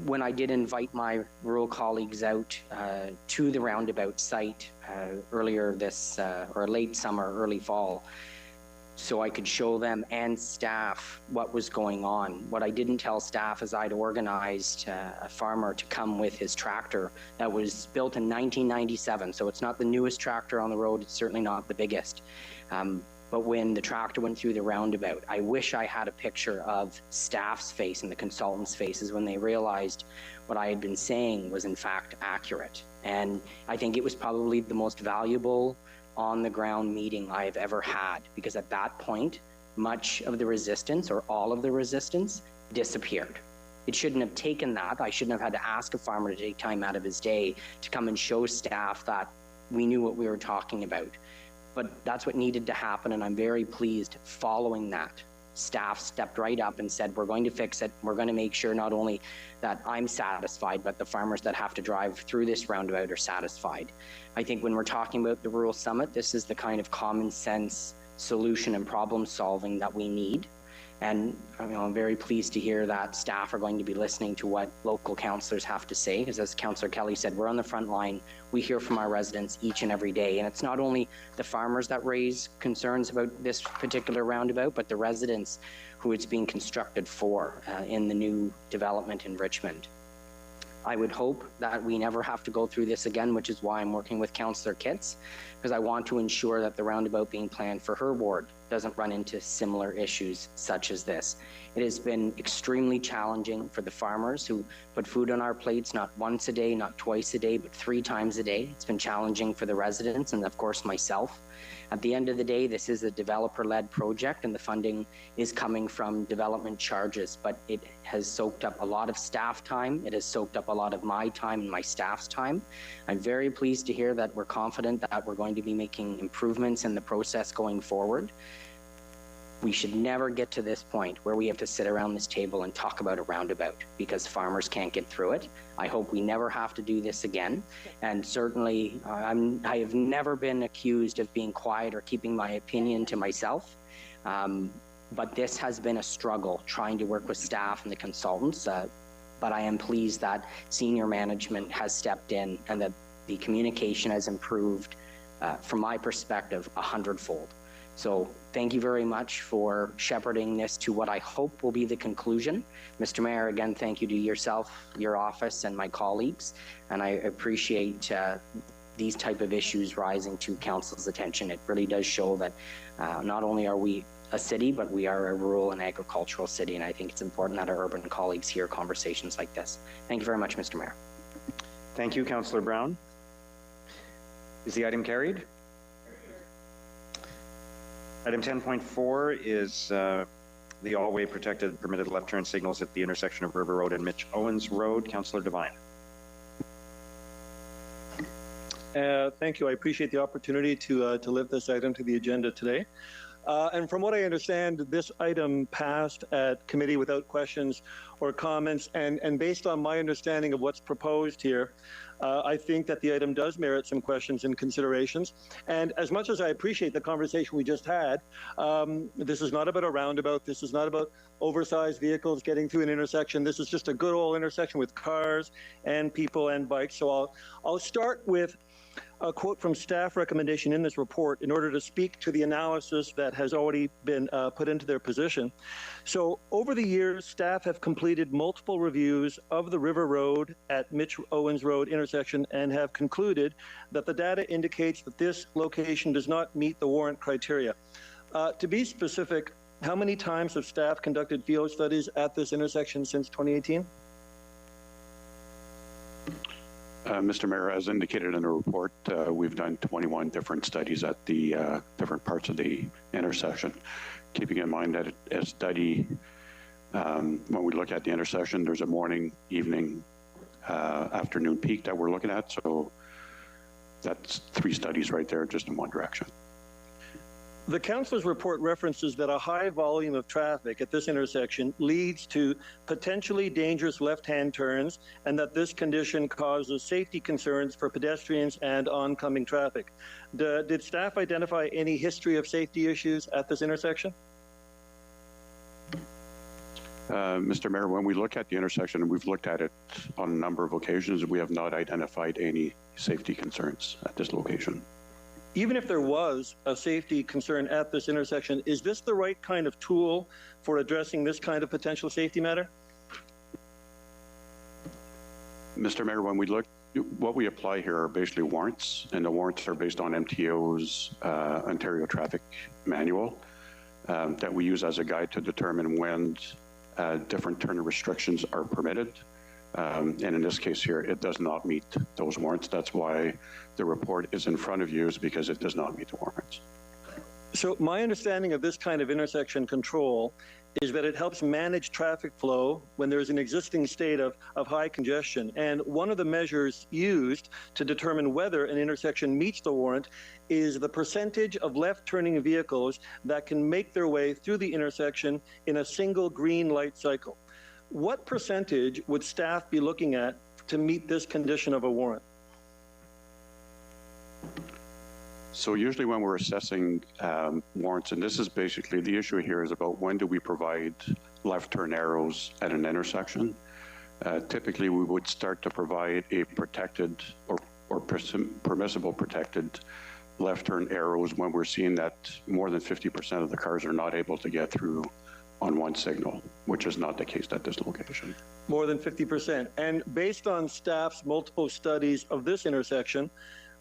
Speaker 9: When I did invite my rural colleagues out to the roundabout site earlier this, or late summer, early fall, so I could show them and staff what was going on. What I didn't tell staff is I'd organized a farmer to come with his tractor that was built in 1997, so it's not the newest tractor on the road, it's certainly not the biggest. But when the tractor went through the roundabout, I wish I had a picture of staff's face and the consultants' faces when they realized what I had been saying was in fact accurate. And I think it was probably the most valuable on-the-ground meeting I've ever had, because at that point, much of the resistance, or all of the resistance, disappeared. It shouldn't have taken that. I shouldn't have had to ask a farmer to take time out of his day to come and show staff that we knew what we were talking about. But that's what needed to happen, and I'm very pleased following that. Staff stepped right up and said, we're going to fix it. We're going to make sure not only that I'm satisfied, but the farmers that have to drive through this roundabout are satisfied. I think when we're talking about the Rural Summit, this is the kind of common sense solution and problem solving that we need. And I'm very pleased to hear that staff are going to be listening to what local councillors have to say, because as Councillor Kelly said, we're on the front line. We hear from our residents each and every day, and it's not only the farmers that raise concerns about this particular roundabout, but the residents who it's being constructed for in the new development in Richmond. I would hope that we never have to go through this again, which is why I'm working with Councillor Kitts, because I want to ensure that the roundabout being planned for her ward doesn't run into similar issues such as this. It has been extremely challenging for the farmers who put food on our plates not once a day, not twice a day, but 3 times a day. It's been challenging for the residents and of course myself. At the end of the day, this is a developer-led project and the funding is coming from development charges, but it has soaked up a lot of staff time. It has soaked up a lot of my time and my staff's time. I'm very pleased to hear that we're confident that we're going to be making improvements in the process going forward. We should never get to this point where we have to sit around this table and talk about a roundabout because farmers can't get through it. I hope we never have to do this again. And certainly, I have never been accused of being quiet or keeping my opinion to myself. But this has been a struggle trying to work with staff and the consultants. But I am pleased that senior management has stepped in and that the communication has improved, from my perspective, 100-fold. So thank you very much for shepherding this to what I hope will be the conclusion. Mr. Mayor, again, thank you to yourself, your office, and my colleagues. And I appreciate these type of issues rising to council's attention. It really does show that not only are we a city, but we are a rural and agricultural city. And I think it's important that our urban colleagues hear conversations like this. Thank you very much, Mr. Mayor.
Speaker 2: Thank you, Councillor Brown. Is the item carried? Item 10.4 is the all-way protected permitted left turn signals at the intersection of River Road and Mitch Owens Road. Councillor Devine.
Speaker 17: Thank you. I appreciate the opportunity to lift this item to the agenda today. And from what I understand, this item passed at committee without questions or comments. And based on my understanding of what's proposed here, I think that the item does merit some questions and considerations. And as much as I appreciate the conversation we just had, this is not about a roundabout. This is not about oversized vehicles getting through an intersection. This is just a good old intersection with cars and people and bikes. So I'll start with a quote from staff recommendation in this report in order to speak to the analysis that has already been put into their position. So over the years, staff have completed multiple reviews of the River Road at Mitch Owens Road intersection and have concluded that the data indicates that this location does not meet the warrant criteria. To be specific, how many times have staff conducted field studies at this intersection since 2018?
Speaker 18: Mr. Mayor, as indicated in the report, we've done 21 different studies at the different parts of the intersection. Keeping in mind that a study, when we look at the intersection, there's a morning, evening, afternoon peak that we're looking at. So that's 3 studies right there, just in one direction.
Speaker 17: The council's report references that a high volume of traffic at this intersection leads to potentially dangerous left-hand turns and that this condition causes safety concerns for pedestrians and oncoming traffic. Did staff identify any history of safety issues at this intersection?
Speaker 18: Mr. Mayor, when we look at the intersection, and we've looked at it on a number of occasions, we have not identified any safety concerns at this location.
Speaker 17: Even if there was a safety concern at this intersection, is this the right kind of tool for addressing this kind of potential safety matter?
Speaker 18: Mr. Mayor, when we look, what we apply here are basically warrants, and the warrants are based on MTO's Ontario Traffic Manual that we use as a guide to determine when different turn restrictions are permitted. And in this case here, it does not meet those warrants. That's why the report is in front of you, is because it does not meet the warrants.
Speaker 17: So my understanding of this kind of intersection control is that it helps manage traffic flow when there's an existing state of high congestion. And one of the measures used to determine whether an intersection meets the warrant is the percentage of left-turning vehicles that can make their way through the intersection in a single green light cycle. What percentage would staff be looking at to meet this condition of a warrant?
Speaker 18: So usually when we're assessing warrants, and this is basically the issue here is about when do we provide left turn arrows at an intersection. Typically, we would start to provide a protected or permissible protected left turn arrows when we're seeing that more than 50% of the cars are not able to get through on one signal, which is not the case at this location.
Speaker 17: More than 50%. And based on staff's multiple studies of this intersection,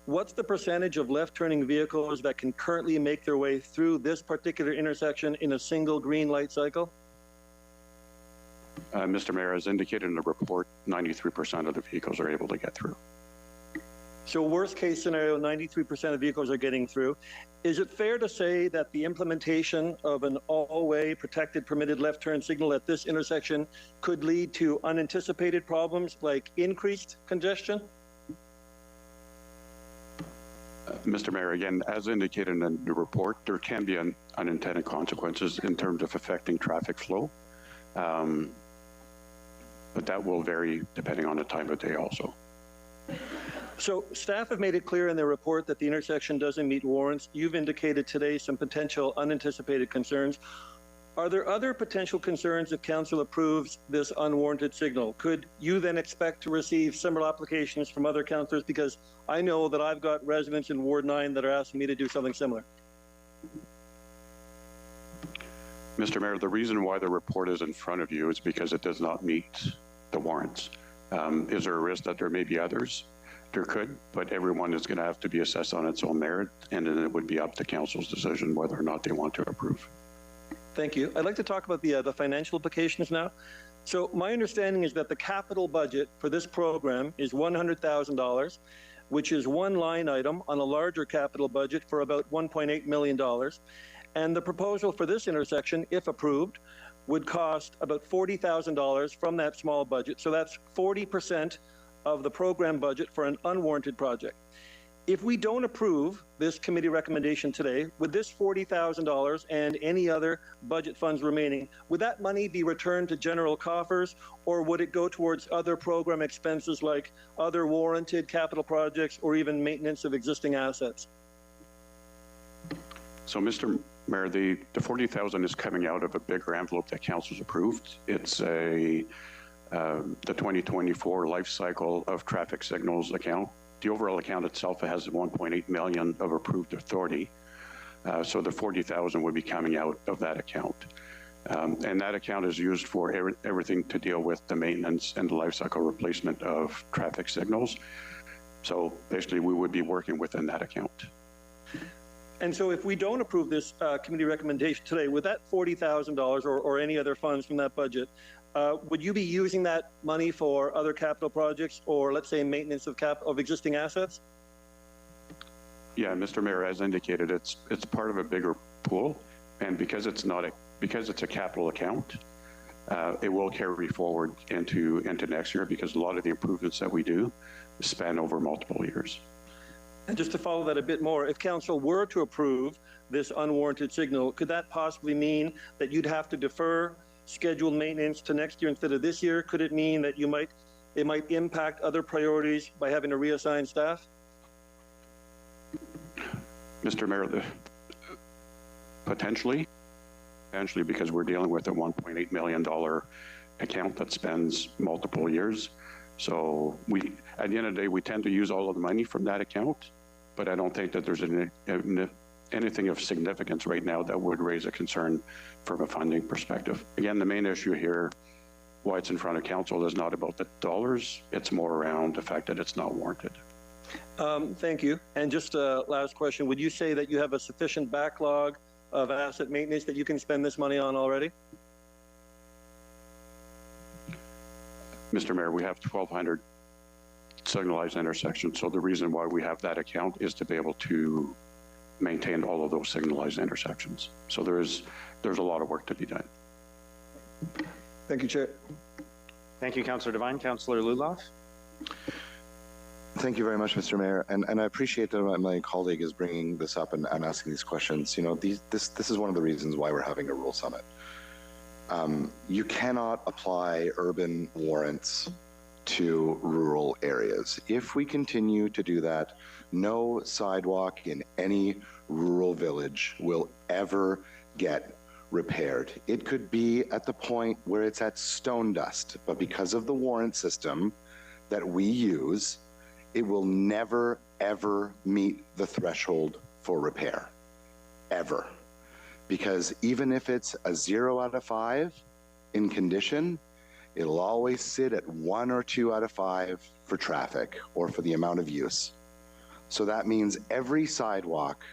Speaker 17: what's the percentage of left-turning vehicles that can currently make their way through this particular intersection in a single green light cycle?
Speaker 18: Mr. Mayor, as indicated in the report, 93% of the vehicles are able to get through.
Speaker 17: So worst case scenario, 93% of vehicles are getting through. Is it fair to say that the implementation of an all-way protected permitted left turn signal at this intersection could lead to unanticipated problems like increased congestion?
Speaker 18: Mr. Mayor, again, as indicated in the report, there can be unintended consequences in terms of affecting traffic flow. But that will vary depending on the time of day also.
Speaker 17: So staff have made it clear in their report that the intersection doesn't meet warrants. You've indicated today some potential unanticipated concerns. Are there other potential concerns if council approves this unwarranted signal? Could you then expect to receive similar applications from other councillors? Because I know that I've got residents in Ward 9 that are asking me to do something similar.
Speaker 18: Mr. Mayor, the reason why the report is in front of you is because it does not meet the warrants. Is there a risk that there may be others? There could, but everyone is going to have to be assessed on its own merit, and then it would be up to council's decision whether or not they want to approve.
Speaker 17: Thank you. I'd like to talk about the financial implications now. So my understanding is that the capital budget for this program is $100,000, which is one line item on a larger capital budget for about $1.8 million. And the proposal for this intersection, if approved, would cost about $40,000 from that small budget. So that's 40% of the program budget for an unwarranted project. If we don't approve this committee recommendation today, would this $40,000 and any other budget funds remaining, would that money be returned to general coffers, or would it go towards other program expenses like other warranted capital projects or even maintenance of existing assets?
Speaker 18: So, Mr. Mayor, the $40,000 is coming out of a bigger envelope that council's approved. It's the 2024 life cycle of traffic signals account. The overall account itself has 1.8 million of approved authority. So the 40,000 would be coming out of that account. And that account is used for everything to deal with the maintenance and the life cycle replacement of traffic signals. So basically we would be working within that account.
Speaker 17: And so if we don't approve this committee recommendation today, would that $40,000 or any other funds from that budget, would you be using that money for other capital projects or, let's say, maintenance of existing assets?
Speaker 18: Yeah, Mr. Mayor, as indicated, it's part of a bigger pool, and because it's a capital account, it will carry forward into next year because a lot of the improvements that we do span over multiple years.
Speaker 17: And just to follow that a bit more, if council were to approve this unwarranted signal, could that possibly mean that you'd have to defer scheduled maintenance to next year instead of this year? Could it mean that it might impact other priorities by having to reassign staff?
Speaker 18: Mr. Mayor, potentially because we're dealing with a $1.8 million account that spends multiple years. So at the end of the day, we tend to use all of the money from that account, but I don't think that there's anything of significance right now that would raise a concern from a funding perspective. Again, the main issue here, why it's in front of council, is not about the dollars. It's more around the fact that it's not warranted.
Speaker 17: Thank you. And just a last question. Would you say that you have a sufficient backlog of asset maintenance that you can spend this money on already?
Speaker 18: Mr. Mayor, we have 1,200 signalized intersections. So the reason why we have that account is to be able to maintain all of those signalized intersections. So there's a lot of work to be done.
Speaker 17: Thank you, Chair.
Speaker 2: Thank you, Councillor Devine. Councillor Luloff.
Speaker 19: Thank you very much, Mr. Mayor. And I appreciate that my colleague is bringing this up and asking these questions. You know, this is one of the reasons why we're having a rural summit. You cannot apply urban warrants to rural areas. If we continue to do that, no sidewalk in any rural village will ever get repaired. It could be at the point where it's at stone dust, but because of the warrant system that we use, it will never, ever meet the threshold for repair, ever. Because even if it's a 0 out of 5 in condition, it'll always sit at 1 or 2 out of 5 for traffic or for the amount of use. So that means every sidewalk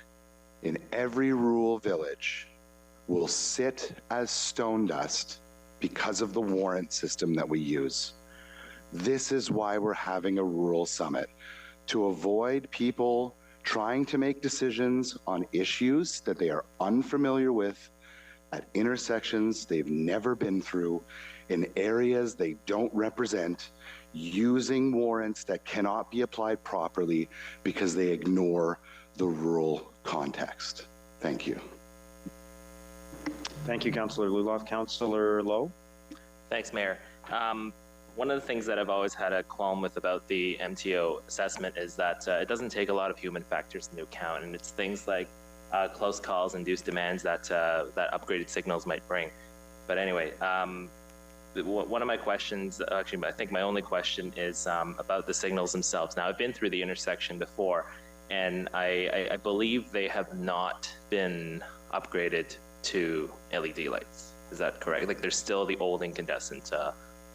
Speaker 19: in every rural village will sit as stone dust because of the warrant system that we use. This is why we're having a rural summit, to avoid people trying to make decisions on issues that they are unfamiliar with, at intersections they've never been through, in areas they don't represent, using warrants that cannot be applied properly because they ignore the rural context. Thank you.
Speaker 2: Thank you, Councillor Luloff. Councillor Lowe?
Speaker 20: Thanks, Mayor. One of the things that I've always had a qualm with about the MTO assessment is that it doesn't take a lot of human factors into account, and it's things like close calls, induced demands that that upgraded signals might bring. But anyway, one of my questions, actually I think my only question, is about the signals themselves. Now, I've been through the intersection before, and I believe they have not been upgraded to LED lights. Is that correct? Like, there's still the old incandescent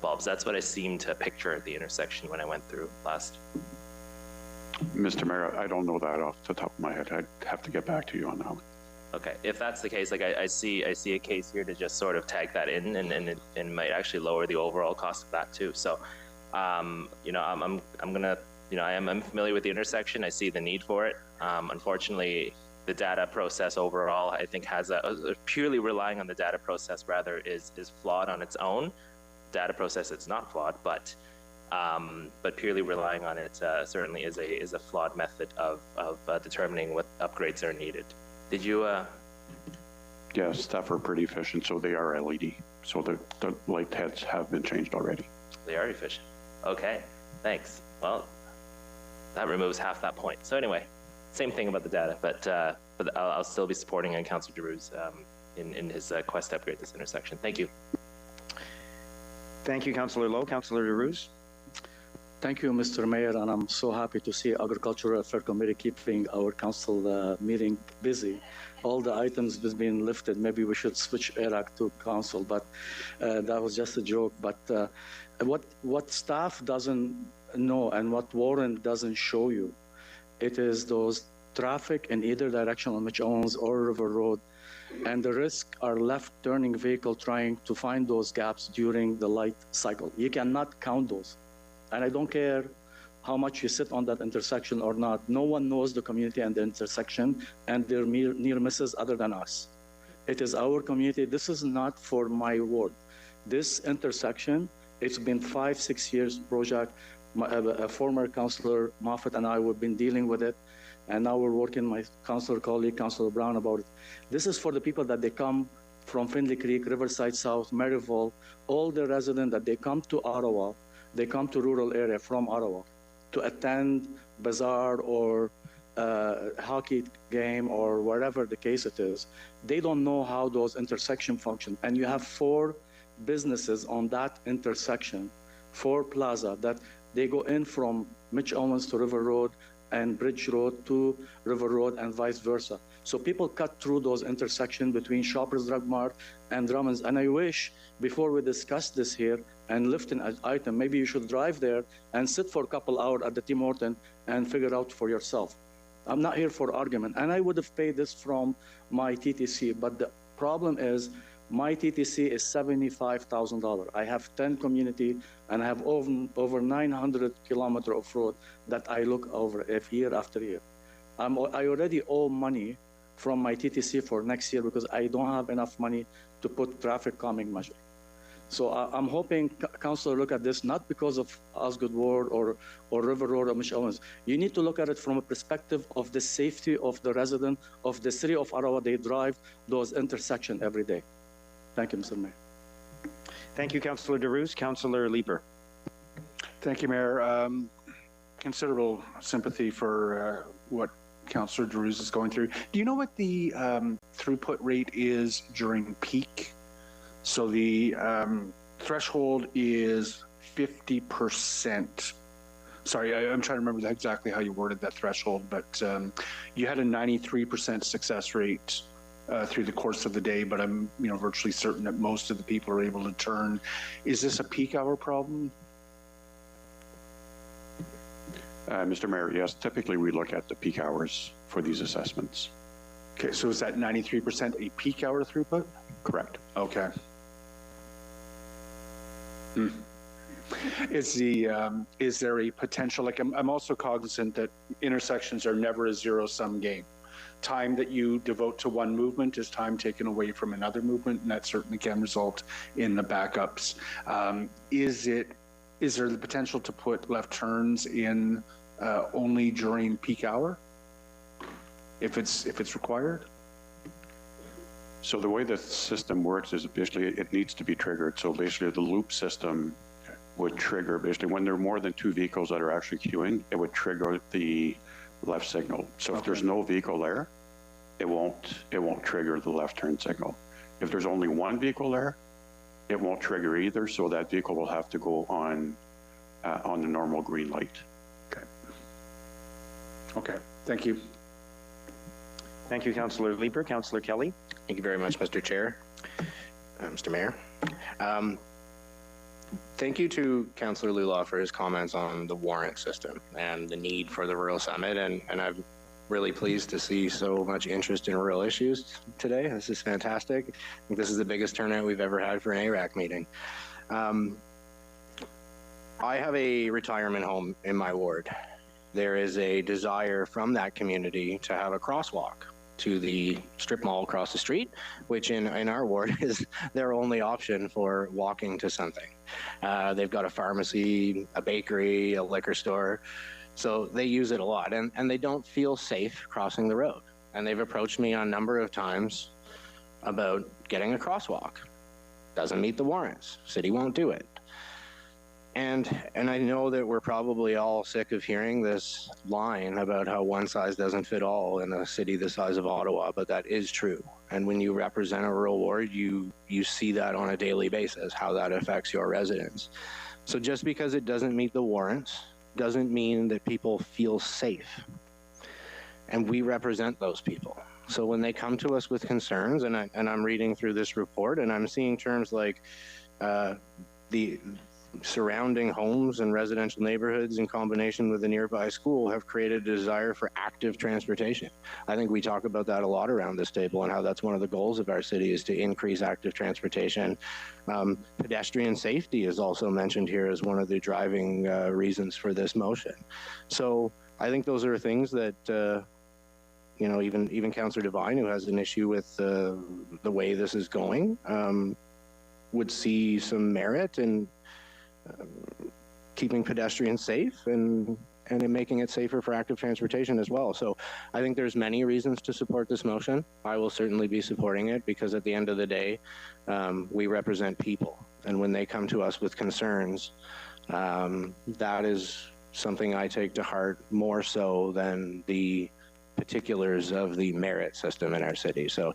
Speaker 20: bulbs. That's what I seemed to picture at the intersection when I went through last.
Speaker 18: Mr. Mayor, I don't know that off the top of my head. I'd have to get back to you on that one.
Speaker 20: Okay, if that's the case, like I see a case here to just sort of tag that in, and it might actually lower the overall cost of that too. So, you know, I'm gonna, you know, I'm familiar with the intersection. I see the need for it. Unfortunately, the data process overall, I think, has purely relying on the data process rather is flawed on its own. Data process, it's not flawed, but purely relying on it certainly is a flawed method of determining what upgrades are needed. Did you?
Speaker 18: Yeah, staff are pretty efficient, so they are LED. So the light heads have been changed already.
Speaker 20: They are efficient. Okay, thanks. Well, that removes half that point. So anyway, same thing about the data, but I'll still be supporting Councillor Giroux's in his quest to upgrade this intersection. Thank you.
Speaker 2: Thank you, Councillor Lowe. Councillor Giroux?
Speaker 15: Thank you, Mr. Mayor, and I'm so happy to see Agricultural Affairs Committee keeping our council meeting busy. All the items has been lifted. Maybe we should switch ERAC to council, but that was just a joke. But what staff doesn't know and what Warren doesn't show you, it is those traffic in either direction on Mitch Owens or River Road, and the risk are left turning vehicle trying to find those gaps during the light cycle. You cannot count those. And I don't care how much you sit on that intersection or not. No one knows the community and the intersection and their near misses other than us. It is our community. This is not for my ward. This intersection, it's been 5-6 years project. A former councillor Moffat and I have been dealing with it, and now we're working my councillor colleague, Councillor Brown, about it. This is for the people that they come from Findlay Creek, Riverside South, Maryville, all the residents that they come to Ottawa. They come to rural area from Ottawa to attend bazaar or hockey game or whatever the case it is. They don't know how those intersections function. And you have 4 businesses on that intersection, 4 plaza, that they go in from Mitch Owens to River Road and Bridge Road to River Road and vice versa. So people cut through those intersections between Shoppers Drug Mart and Drummond's. And I wish, before we discuss this here and lift an item, maybe you should drive there and sit for a couple hours at the Tim Horton and figure out for yourself. I'm not here for argument. And I would have paid this from my TTC, but the problem is my TTC is $75,000. I have 10 community and I have over 900 kilometers of road that I look over year after year. I already owe money from my TTC for next year because I don't have enough money to put traffic calming measure. So I'm hoping council look at this, not because of Osgood Ward or River Road or Mitch Owens. You need to look at it from a perspective of the safety of the resident of the city of Ottawa. They drive those intersections every day. Thank you, Mr. Mayor.
Speaker 2: Thank you, Councillor Giroux. Councillor Lieber.
Speaker 21: Thank you, Mayor. Considerable sympathy for what Councillor Drews is going through. Do you know what the throughput rate is during peak? So the threshold is 50%. Sorry, I'm trying to remember exactly how you worded that threshold, but you had a 93% success rate through the course of the day, but I'm virtually certain that most of the people are able to turn. Is this a peak hour problem?
Speaker 18: Mr. Mayor, yes, typically we look at the peak hours for these assessments.
Speaker 21: Okay, so is that 93% a peak hour throughput?
Speaker 18: Correct.
Speaker 21: Okay. Is there a potential, like I'm also cognizant that intersections are never a zero-sum game. Time that you devote to one movement is time taken away from another movement, and that certainly can result in the backups. Is there the potential to put left turns in only during peak hour, if it's required?
Speaker 18: So the way the system works is basically it needs to be triggered. So basically the loop system would trigger basically when there are more than 2 vehicles that are actually queuing, it would trigger the left signal. So if there's no vehicle there, it won't trigger the left turn signal. If there's only 1 vehicle there, it won't trigger either. So that vehicle will have to go on the normal green light.
Speaker 21: Okay, thank you.
Speaker 2: Thank you, Councillor Lieber. Councillor Kelly.
Speaker 16: Thank you very much, Mr. Chair. Mr. Mayor. Thank you to Councillor Lulaw for his comments on the warrant system and the need for the Rural Summit, and I'm really pleased to see so much interest in rural issues today. This is fantastic. I think this is the biggest turnout we've ever had for an ARAC meeting. I have a retirement home in my ward. There is a desire from that community to have a crosswalk to the strip mall across the street, which in our ward is their only option for walking to something. They've got a pharmacy, a bakery, a liquor store, so they use it a lot, and they don't feel safe crossing the road. And they've approached me a number of times about getting a crosswalk. Doesn't meet the warrants. City won't do it. And I know that we're probably all sick of hearing this line about how one size doesn't fit all in a city the size of Ottawa, but that is true. And when you represent a rural ward, you see that on a daily basis, how that affects your residents. So just because it doesn't meet the warrants doesn't mean that people feel safe. And we represent those people. So when they come to us with concerns, and I'm reading through this report, and I'm seeing terms like the surrounding homes and residential neighborhoods in combination with a nearby school have created a desire for active transportation. I think we talk about that a lot around this table and how that's one of the goals of our city is to increase active transportation. Pedestrian safety is also mentioned here as one of the driving reasons for this motion. So I think those are things that even Councillor Devine, who has an issue with the way this is going, would see some merit in keeping pedestrians safe and in making it safer for active transportation as well. So I think there's many reasons to support this motion. I will certainly be supporting it because at the end of the day, we represent people. And when they come to us with concerns, that is something I take to heart more so than the particulars of the merit system in our city. So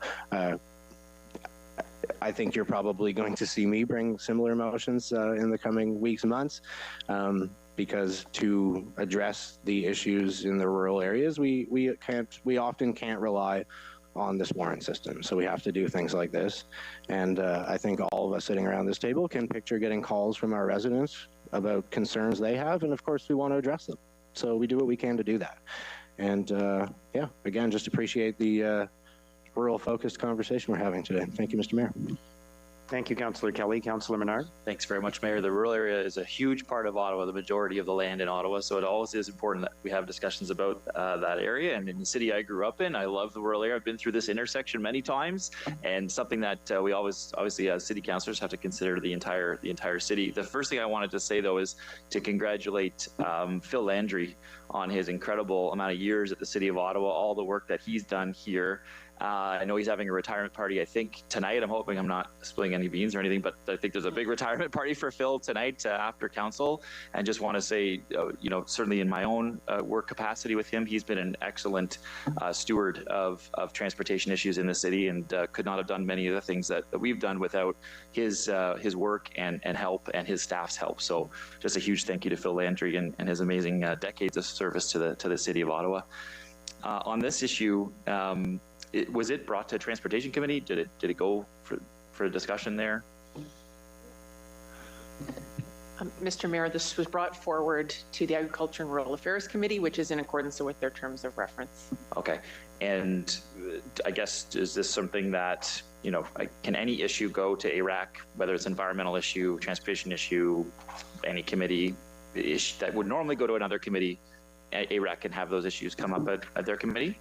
Speaker 16: I think you're probably going to see me bring similar motions in the coming weeks and months because to address the issues in the rural areas, we often can't rely on this warrant system. So we have to do things like this. And I think all of us sitting around this table can picture getting calls from our residents about concerns they have. And of course, we want to address them. So we do what we can to do that. And yeah, again, just appreciate the rural-focused conversation we're having today. Thank you, Mr. Mayor.
Speaker 2: Thank you, Councillor Kelly. Councillor Menard.
Speaker 4: Thanks very much, Mayor. The rural area is a huge part of Ottawa, the majority of the land in Ottawa, so it always is important that we have discussions about that area. And in the city I grew up in, I love the rural area. I've been through this intersection many times, and something that we obviously as city councillors have to consider the entire city. The first thing I wanted to say, though, is to congratulate Phil Landry on his incredible amount of years at the City of Ottawa, all the work that he's done here. I know he's having a retirement party, I think, tonight. I'm hoping I'm not spilling any beans or anything, but I think there's a big retirement party for Phil tonight after council. And just want to say, certainly in my own work capacity with him, he's been an excellent steward of transportation issues in the city, and could not have done many of the things that we've done without his work and help, and his staff's help. So just a huge thank you to Phil Landry and his amazing decades of service to the city of Ottawa. On this issue, was it brought to Transportation Committee? Did it go for a discussion there?
Speaker 3: Mr. Mayor, this was brought forward to the Agriculture and Rural Affairs Committee, which is in accordance with their terms of reference.
Speaker 4: Okay, and I guess, is this something that, can any issue go to ARAC, whether it's environmental issue, transportation issue, any committee issue that would normally go to another committee, ARAC can have those issues come up at their committee?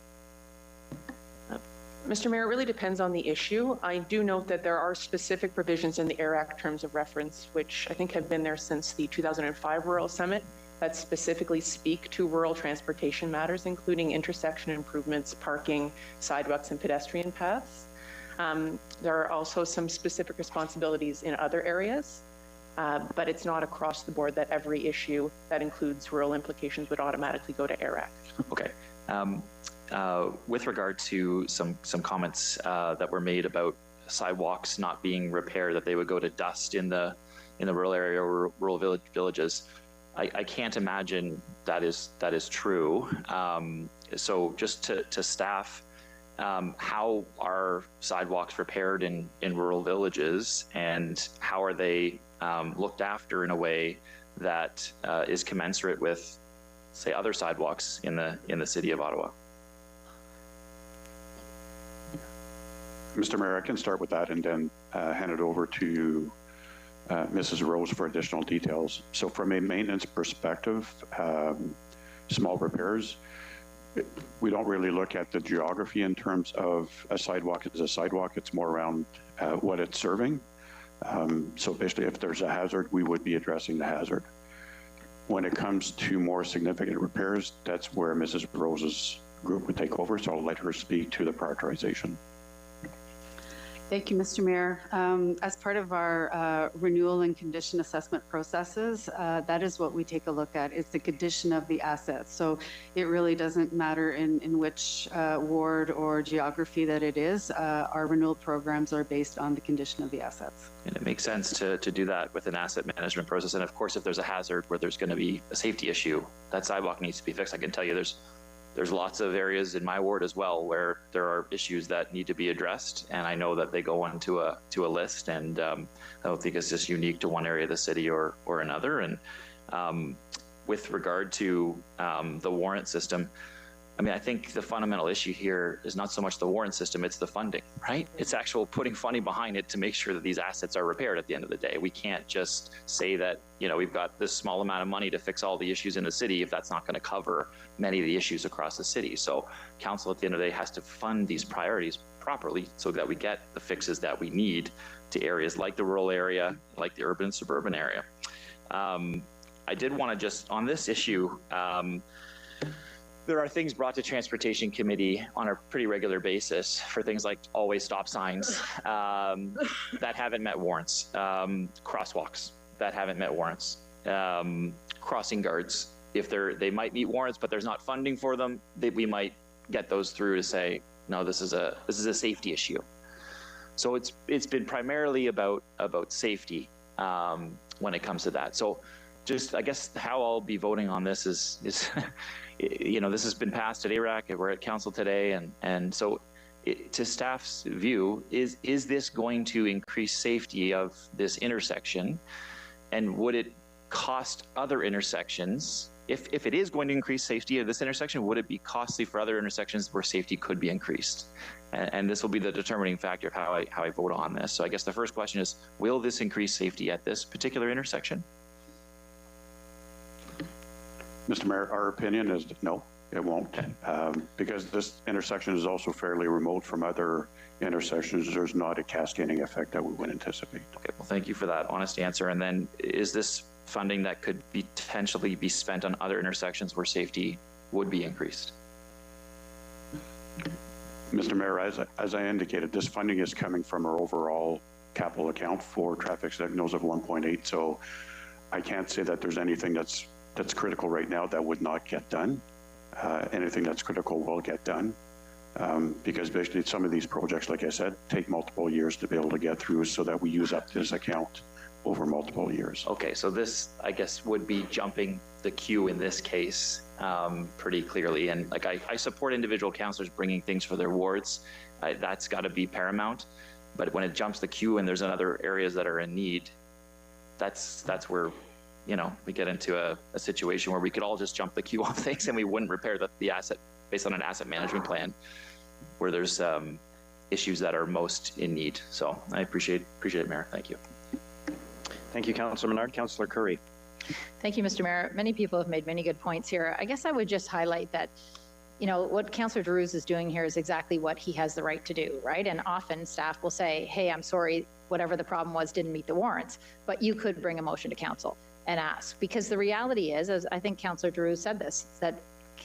Speaker 3: Mr. Mayor, it really depends on the issue. I do note that there are specific provisions in the ARAC terms of reference, which I think have been there since the 2005 Rural Summit, that specifically speak to rural transportation matters, including intersection improvements, parking, sidewalks, and pedestrian paths. There are also some specific responsibilities in other areas, but it's not across the board that every issue that includes rural implications would automatically go to ARAC. Okay.
Speaker 4: With regard to some comments that were made about sidewalks not being repaired, that they would go to dust in the rural area or rural villages, I can't imagine that is true. So just to staff, how are sidewalks repaired in rural villages, and how are they looked after in a way that is commensurate with, say, other sidewalks in the city of Ottawa?
Speaker 18: Mr. Mayor, I can start with that and then hand it over to Mrs. Rose for additional details. So from a maintenance perspective, small repairs, we don't really look at the geography in terms of a sidewalk as a sidewalk. It's more around what it's serving. So basically, if there's a hazard, we would be addressing the hazard. When it comes to more significant repairs, that's where Mrs. Rose's group would take over. So I'll let her speak to the prioritization.
Speaker 22: Thank you, Mr. Mayor. As part of our renewal and condition assessment processes, that is what we take a look at. It's the condition of the assets. So it really doesn't matter in which ward or geography that it is. Our renewal programs are based on the condition of the assets.
Speaker 4: And it makes sense to do that with an asset management process. And of course, if there's a hazard where there's going to be a safety issue, that sidewalk needs to be fixed. I can tell you there's lots of areas in my ward as well where there are issues that need to be addressed, and I know that they go onto a list, and I don't think it's just unique to one area of the city or another. And with regard to the warrant system, I mean, I think the fundamental issue here is not so much the warrant system, it's the funding, right? It's actual putting funding behind it to make sure that these assets are repaired at the end of the day. We can't just say that, we've got this small amount of money to fix all the issues in the city if that's not going to cover many of the issues across the city. So council at the end of the day has to fund these priorities properly so that we get the fixes that we need to areas like the rural area, like the urban and suburban area. I did want to just, on this issue, there are things brought to Transportation Committee on a pretty regular basis for things like always stop signs that haven't met warrants, crosswalks that haven't met warrants, crossing guards. If they might meet warrants, but there's not funding for them, we might get those through to say, no, this is a safety issue. So it's been primarily about safety when it comes to that. So just, I guess, how I'll be voting on this is this has been passed at ARAC, we're at council today, and so to staff's view, is this going to increase safety of this intersection, and would it cost other intersections? If it is going to increase safety of this intersection, would it be costly for other intersections where safety could be increased? And this will be the determining factor of how I vote on this. So I guess the first question is, will this increase safety at this particular intersection?
Speaker 18: Mr. Mayor, our opinion is that no, it won't, because this intersection is also fairly remote from other intersections. There's not a cascading effect that we would anticipate.
Speaker 4: Okay, well, thank you for that honest answer. And then is this funding that could potentially be spent on other intersections where safety would be increased?
Speaker 18: Mr. Mayor, as I indicated, this funding is coming from our overall capital account for traffic signals of 1.8. So I can't say that there's anything that's critical right now that would not get done. Anything that's critical will get done. Because basically some of these projects, like I said, take multiple years to be able to get through, so that we use up this account over multiple years.
Speaker 4: Okay, so this, I guess, would be jumping the queue in this case pretty clearly. And like I support individual councillors bringing things for their wards. That's got to be paramount. But when it jumps the queue and there's other areas that are in need, that's where, you know, we get into a situation where we could all just jump the queue on things and we wouldn't repair the asset based on an asset management plan where there's issues that are most in need. So I appreciate it, Mayor. Thank you.
Speaker 2: Thank you, Councillor Menard. Councillor Curry.
Speaker 6: Thank you, Mr. Mayor. Many people have made many good points here. I guess I would just highlight that, you know, what Councillor Deroux is doing here is exactly what he has the right to do, right? And often staff will say, hey, I'm sorry, whatever the problem was didn't meet the warrants, but you could bring a motion to council and ask. Because the reality is, as I think Councillor Deroux said this, that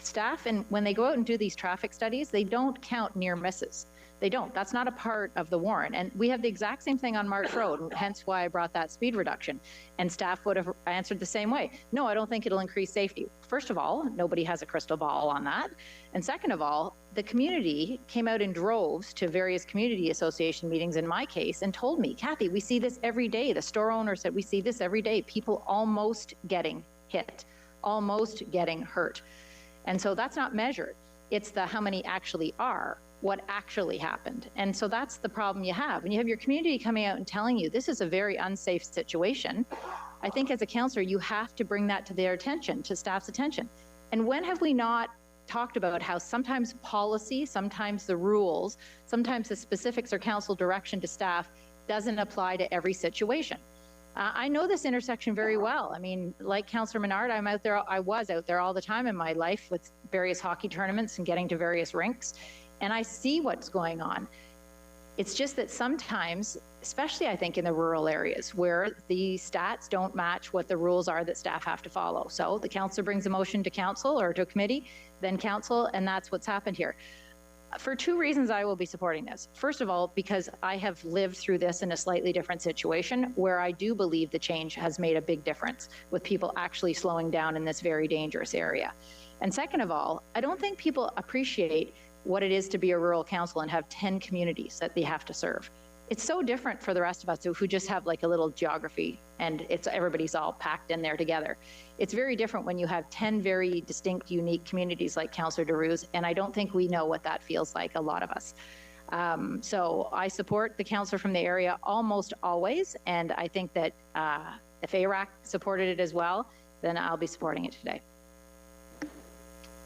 Speaker 6: staff, and when they go out and do these traffic studies, they don't count near misses. They don't. That's not a part of the warrant. And we have the exact same thing on March Road, hence why I brought that speed reduction. And staff would have answered the same way. No, I don't think it'll increase safety. First of all, nobody has a crystal ball on that. And second of all, the community came out in droves to various community association meetings in my case and told me, Kathy, we see this every day. The store owner said, we see this every day. People almost getting hit, almost getting hurt. And so that's not measured. It's the how many actually are, what actually happened. And so that's the problem you have. When you have your community coming out and telling you this is a very unsafe situation, I think as a councillor, you have to bring that to their attention, to staff's attention. And when have we not talked about how sometimes policy, sometimes the rules, sometimes the specifics or council direction to staff doesn't apply to every situation? I know this intersection very well. I mean, like Councillor Menard, I was out there all the time in my life with various hockey tournaments and getting to various rinks, and I see what's going on. It's just that sometimes, especially I think in the rural areas where the stats don't match what the rules are that staff have to follow. So the councillor brings a motion to council or to a committee, then council, and that's what's happened here. For two reasons I will be supporting this. First of all, because I have lived through this in a slightly different situation where I do believe the change has made a big difference with people actually slowing down in this very dangerous area. And second of all, I don't think people appreciate what it is to be a rural council and have 10 communities that they have to serve. It's so different for the rest of us who just have like a little geography and everybody's all packed in there together. It's very different when you have 10 very distinct, unique communities like Councillor Deroux, and I don't think we know what that feels like, a lot of us. So I support the councillor from the area almost always, and I think that if ARAC supported it as well, then I'll be supporting it today.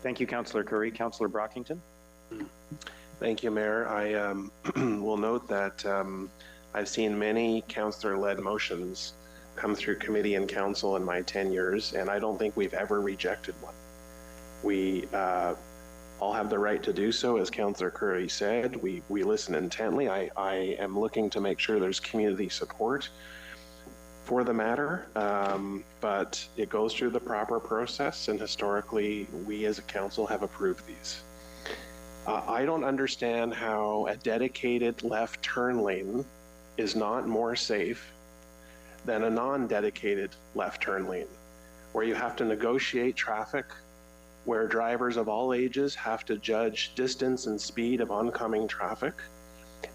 Speaker 2: Thank you, Councillor Curry. Councillor Brockington.
Speaker 1: Thank you, Mayor. I will note that I've seen many councillor-led motions come through committee and council in my 10 years, and I don't think we've ever rejected one. We all have the right to do so, as Councillor Curry said. We listen intently. I am looking to make sure there's community support for the matter, but it goes through the proper process, and historically, we as a council have approved these. I don't understand how a dedicated left turn lane is not more safe than a non-dedicated left turn lane, where you have to negotiate traffic, where drivers of all ages have to judge distance and speed of oncoming traffic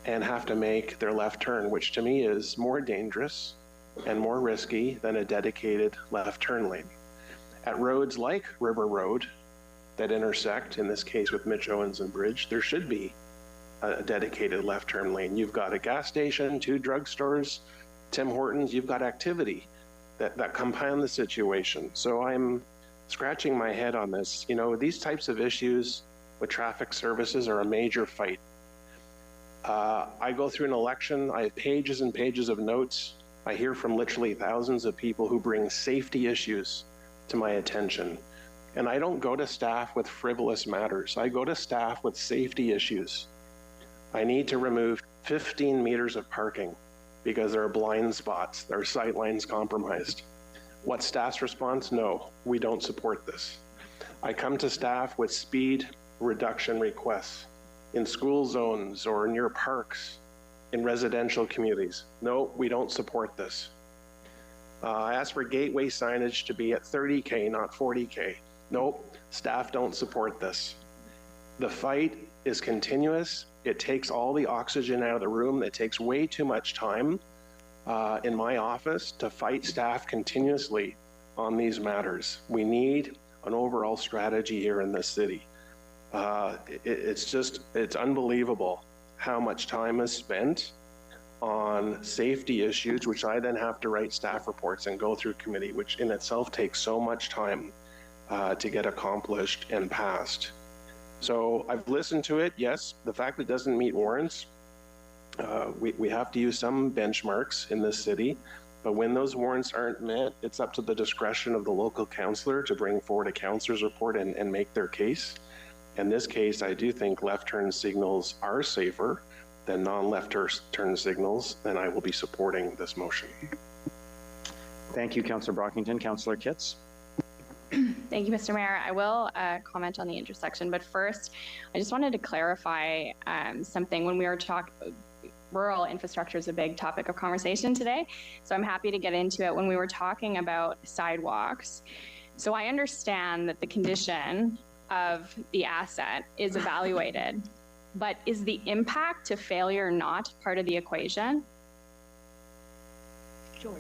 Speaker 1: and have to make their left turn, which to me is more dangerous and more risky than a dedicated left turn lane. At roads like River Road, that intersect, in this case with Mitch Owens and Bridge, there should be a dedicated left turn lane. You've got a gas station, 2 drugstores, Tim Hortons, you've got activity that compound the situation. So I'm scratching my head on this. You know, these types of issues with traffic services are a major fight. I go through an election, I have pages and pages of notes. I hear from literally thousands of people who bring safety issues to my attention. And I don't go to staff with frivolous matters. I go to staff with safety issues. I need to remove 15 meters of parking because there are blind spots, there are sight lines compromised. What's staff's response? No, we don't support this. I come to staff with speed reduction requests. in school zones or near parks, in residential communities. No, we don't support this. I asked for gateway signage to be at 30K, not 40K. Nope, staff don't support this. The fight is continuous. It takes all the oxygen out of the room. It takes way too much time in my office to fight staff continuously on these matters. We need an overall strategy here in this city. It's unbelievable how much time is spent on safety issues, which I then have to write staff reports and go through committee, which in itself takes so much time to get accomplished and passed. So I've listened to it. Yes, the fact that it doesn't meet warrants, we have to use some benchmarks in this city, but when those warrants aren't met, it's up to the discretion of the local councillor to bring forward a councillor's report and make their case. In this case, I do think left turn signals are safer than non-left turn signals, and I will be supporting this motion.
Speaker 2: Thank you, Councillor Brockington. Councillor Kitts.
Speaker 14: Thank you, Mr. Mayor. I will comment on the intersection, but first, I just wanted to clarify something. When we were talking, rural infrastructure is a big topic of conversation today, so I'm happy to get into it. When we were talking about sidewalks, so I understand that the condition of the asset is evaluated, but is the impact to failure not part of the equation?
Speaker 22: George.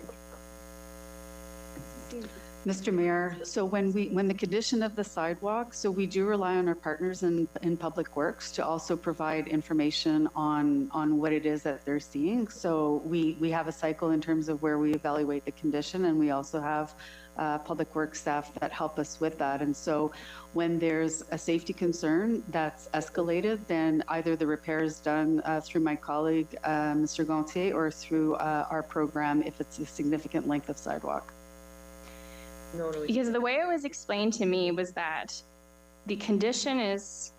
Speaker 22: Mr. Mayor, so when the condition of the sidewalk, so we do rely on our partners in Public Works to also provide information on what it is that they're seeing. So we have a cycle in terms of where we evaluate the condition, and we also have Public Works staff that help us with that. And so when there's a safety concern that's escalated, then either the repair is done through my colleague, Mr. Gontier, or through our program if it's a significant length of sidewalk.
Speaker 14: Because the way it was explained to me was that the condition is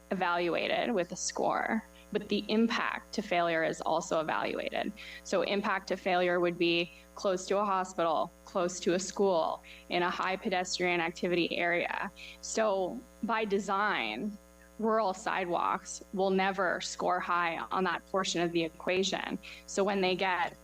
Speaker 14: evaluated with a score, but the impact to failure is also evaluated. So impact to failure would be close to a hospital, close to a school, in a high pedestrian activity area. So by design, rural sidewalks will never score high on that portion of the equation. So when they get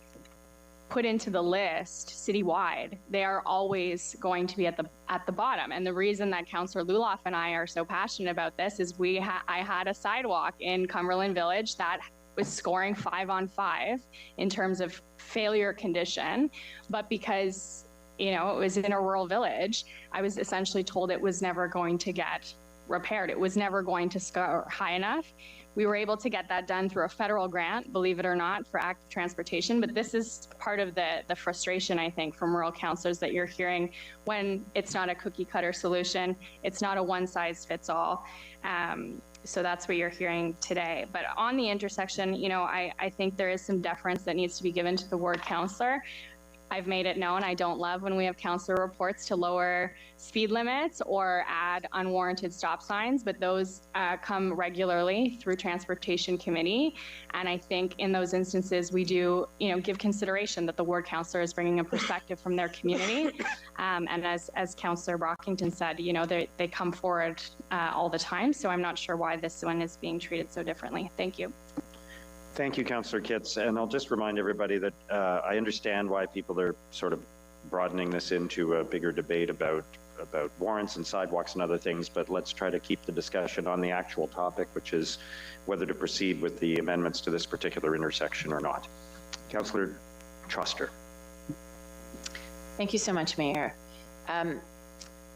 Speaker 14: put into the list citywide, they are always going to be at the bottom. And the reason that Councillor Luloff and I are so passionate about this is I had a sidewalk in Cumberland Village that was scoring 5 on 5 in terms of failure condition, but because it was in a rural village, I was essentially told it was never going to get repaired. It was never going to score high enough. We were able to get that done through a federal grant, believe it or not, for active transportation. But this is part of the frustration, I think, from rural councillors that you're hearing when it's not a cookie cutter solution. It's not a one size fits all. So that's what you're hearing today. But on the intersection, I think there is some deference that needs to be given to the ward councillor. I've made it known I don't love when we have councillor reports to lower speed limits or add unwarranted stop signs, but those come regularly through Transportation Committee. And I think in those instances, we do, give consideration that the ward councillor is bringing a perspective from their community. And as Councillor Brockington said, they come forward all the time. So I'm not sure why this one is being treated so differently. Thank you.
Speaker 2: Thank you, Councillor Kitts. And I'll just remind everybody that I understand why people are sort of broadening this into a bigger debate about warrants and sidewalks and other things, but let's try to keep the discussion on the actual topic, which is whether to proceed with the amendments to this particular intersection or not. Councillor Truster.
Speaker 8: Thank you so much, Mayor.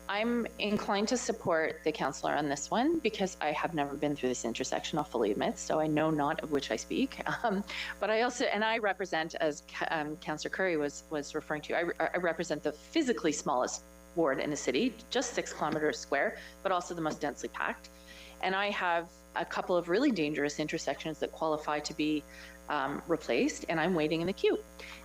Speaker 8: I'm inclined to support the councillor on this one because I have never been through this intersection, I'll fully admit, so I know not of which I speak. But I also, and I represent, as Councillor Curry was referring to, I represent the physically smallest ward in the city, just 6 kilometers square, but also the most densely packed. And I have a couple of really dangerous intersections that qualify to be replaced, and I'm waiting in the queue.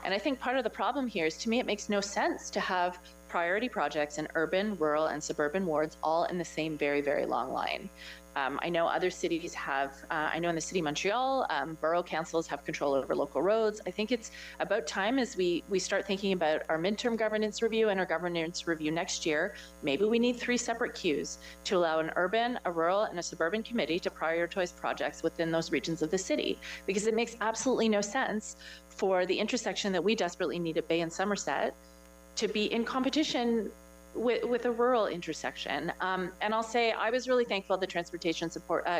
Speaker 8: And I think part of the problem here is, to me, it makes no sense to have priority projects in urban, rural, and suburban wards all in the same very, very long line. I know other cities have, I know in the city of Montreal, borough councils have control over local roads. I think it's about time as we start thinking about our midterm governance review and our governance review next year, maybe we need 3 separate queues to allow an urban, a rural, and a suburban committee to prioritize projects within those regions of the city, because it makes absolutely no sense for the intersection that we desperately need at Bay and Somerset to be in competition with a rural intersection. And I'll say I was really thankful the Transportation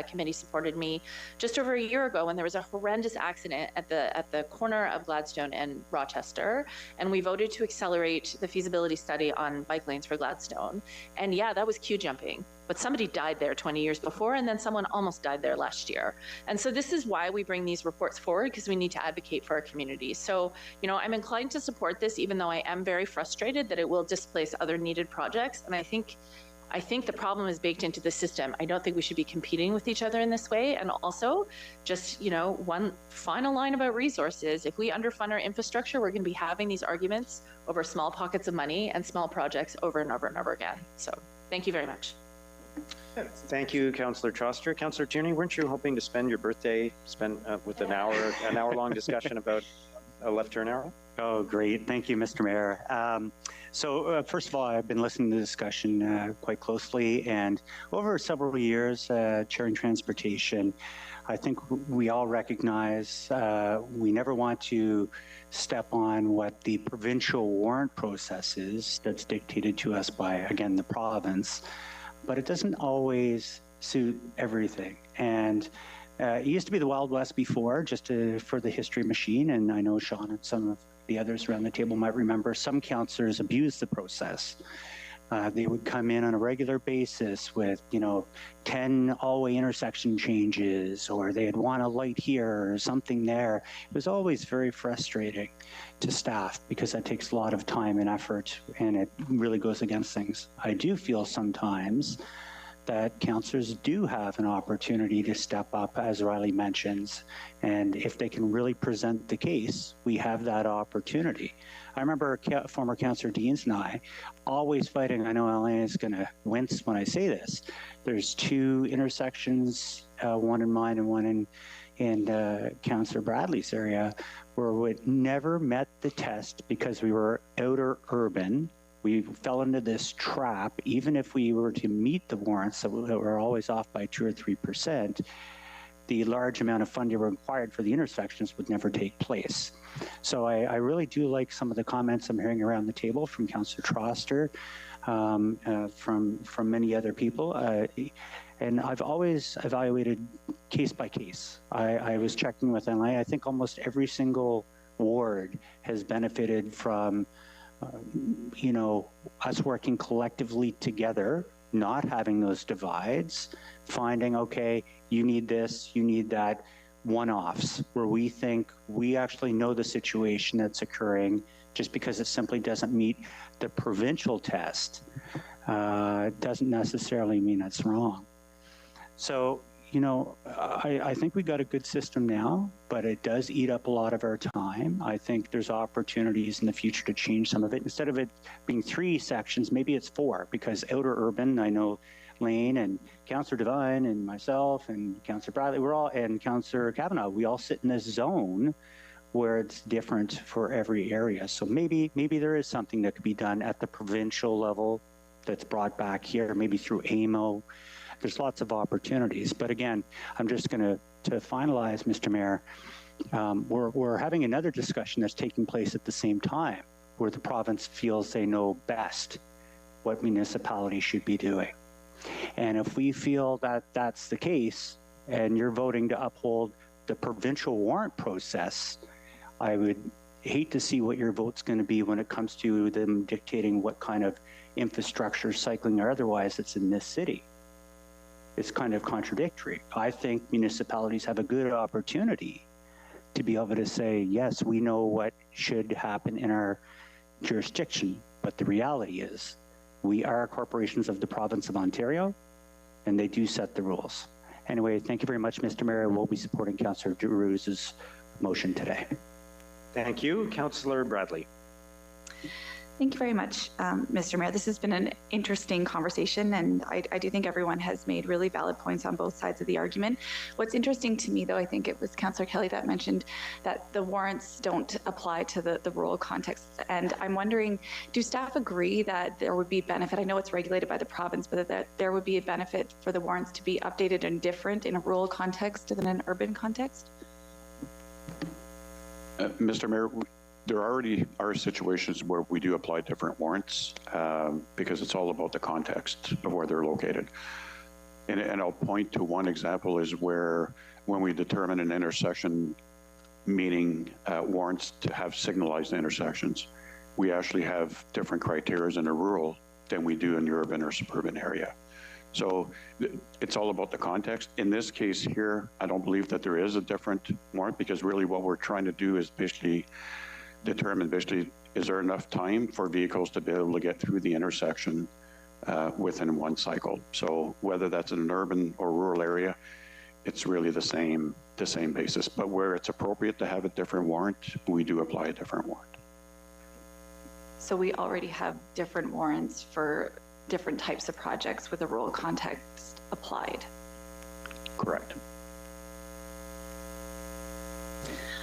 Speaker 8: Committee supported me just over a year ago when there was a horrendous accident at the corner of Gladstone and Rochester, and we voted to accelerate the feasibility study on bike lanes for Gladstone. And yeah, that was queue jumping, but somebody died there 20 years before, and then someone almost died there last year. And so this is why we bring these reports forward, because we need to advocate for our communities. So, you know, I'm inclined to support this, even though I am very frustrated that it will displace other needed projects. And I think the problem is baked into the system. I don't think we should be competing with each other in this way. And also, just, you know, one final line about resources. If we underfund our infrastructure, we're going to be having these arguments over small pockets of money and small projects over and over and over again. So thank you very much.
Speaker 2: Thank you, Councillor Troster. Councillor Tierney, weren't you hoping to spend your birthday with an hour-long discussion about a left turn arrow?
Speaker 11: Oh, great. Thank you, Mr. Mayor. First of all, I've been listening to the discussion quite closely, and over several years, chairing transportation, I think we all recognize we never want to step on what the provincial warrant process is that's dictated to us by, again, the province. But it doesn't always suit everything. And it used to be the Wild West before, for the history machine, and I know Sean and some of the others around the table might remember, some councillors abused the process. They would come in on a regular basis with, 10 all-way intersection changes, or they'd want a light here or something there. It was always very frustrating to staff because that takes a lot of time and effort, and it really goes against things. I do feel sometimes that councillors do have an opportunity to step up, as Riley mentions, and if they can really present the case, we have that opportunity. I remember former Councillor Deans and I always fighting. I know Elaine is going to wince when I say this. There's 2 intersections, one in mine and one in Councillor Bradley's area, where we never met the test because we were outer urban. We fell into this trap. Even if we were to meet the warrants that were always off by 2 or 3%, the large amount of funding required for the intersections would never take place. So I really do like some of the comments I'm hearing around the table from Councillor Troster, from many other people. And I've always evaluated case by case. I was checking with Elaine. I think almost every single ward has benefited from us working collectively together, not having those divides, finding, okay, you need this, you need that, one-offs, where we think we actually know the situation that's occurring. Just because it simply doesn't meet the provincial test doesn't necessarily mean it's wrong. So, I think we got a good system now, but it does eat up a lot of our time. I think there's opportunities in the future to change some of it. Instead of it being 3 sections, maybe it's 4, because outer urban, I know Lane and Councillor Devine and myself and Councillor Bradley, and Councillor Kavanagh, we all sit in this zone where it's different for every area. So maybe there is something that could be done at the provincial level that's brought back here, maybe through AMO. There's lots of opportunities. But again, I'm just going to finalize, Mr. Mayor, we're having another discussion that's taking place at the same time, where the province feels they know best what municipalities should be doing. And if we feel that that's the case, and you're voting to uphold the provincial warrant process, I would hate to see what your vote's going to be when it comes to them dictating what kind of infrastructure, cycling or otherwise, that's in this city. It's kind of contradictory. I think municipalities have a good opportunity to be able to say, yes, we know what should happen in our jurisdiction, but the reality is we are corporations of the province of Ontario, and they do set the rules. Anyway, thank you very much, Mr. Mayor. We'll be supporting Councillor Giroux's motion today.
Speaker 2: Thank you. Councillor Bradley.
Speaker 10: Thank you very much, Mr. Mayor. This has been an interesting conversation, and I do think everyone has made really valid points on both sides of the argument. What's interesting to me, though, I think it was Councillor Kelly that mentioned that the warrants don't apply to the rural context. And I'm wondering, do staff agree that there would be benefit? I know it's regulated by the province, but that there would be a benefit for the warrants to be updated and different in a rural context than an urban context?
Speaker 18: Mr. Mayor, there already are situations where we do apply different warrants because it's all about the context of where they're located. And I'll point to one example is where when we determine an intersection meeting warrants to have signalized intersections, we actually have different criteria in the rural than we do in the urban or suburban area. So it's all about the context. In this case here, I don't believe that there is a different warrant because really what we're trying to do is basically determine is there enough time for vehicles to be able to get through the intersection within one cycle. So whether that's in an urban or rural area, it's really the same basis. But where it's appropriate to have a different warrant, we do apply a different warrant.
Speaker 10: So we already have different warrants for different types of projects with a rural context applied.
Speaker 18: Correct.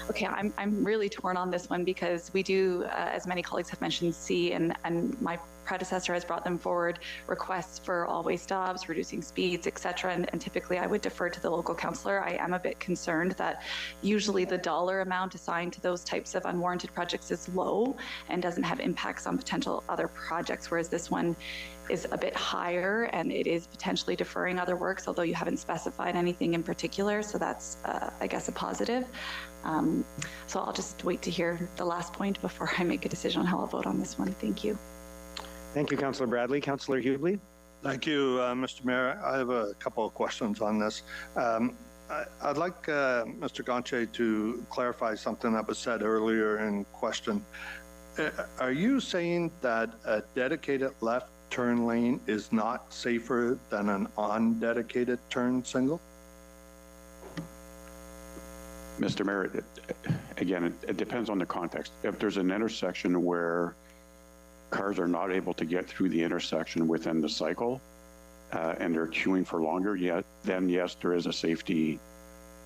Speaker 10: Okay, I'm really torn on this one because we do, as many colleagues have mentioned, see, and my predecessor has brought them forward, requests for all-way stops, reducing speeds, et cetera, and typically I would defer to the local councillor. I am a bit concerned that usually the dollar amount assigned to those types of unwarranted projects is low and doesn't have impacts on potential other projects, whereas this one is a bit higher and it is potentially deferring other works, although you haven't specified anything in particular, so that's, I guess, a positive. So I'll just wait to hear the last point before I make a decision on how I'll vote on this one. Thank you.
Speaker 2: Thank you, Councillor Bradley. Councillor Hughley.
Speaker 7: Thank you, Mr. Mayor. I have a couple of questions on this. I'd like Mr. Gonche to clarify something that was said earlier in question. Are you saying that a dedicated left turn lane is not safer than an undedicated turn single?
Speaker 18: Mr. Mayor, again, it depends on the context. If there's an intersection where cars are not able to get through the intersection within the cycle and they're queuing for longer, then yes, there is a safety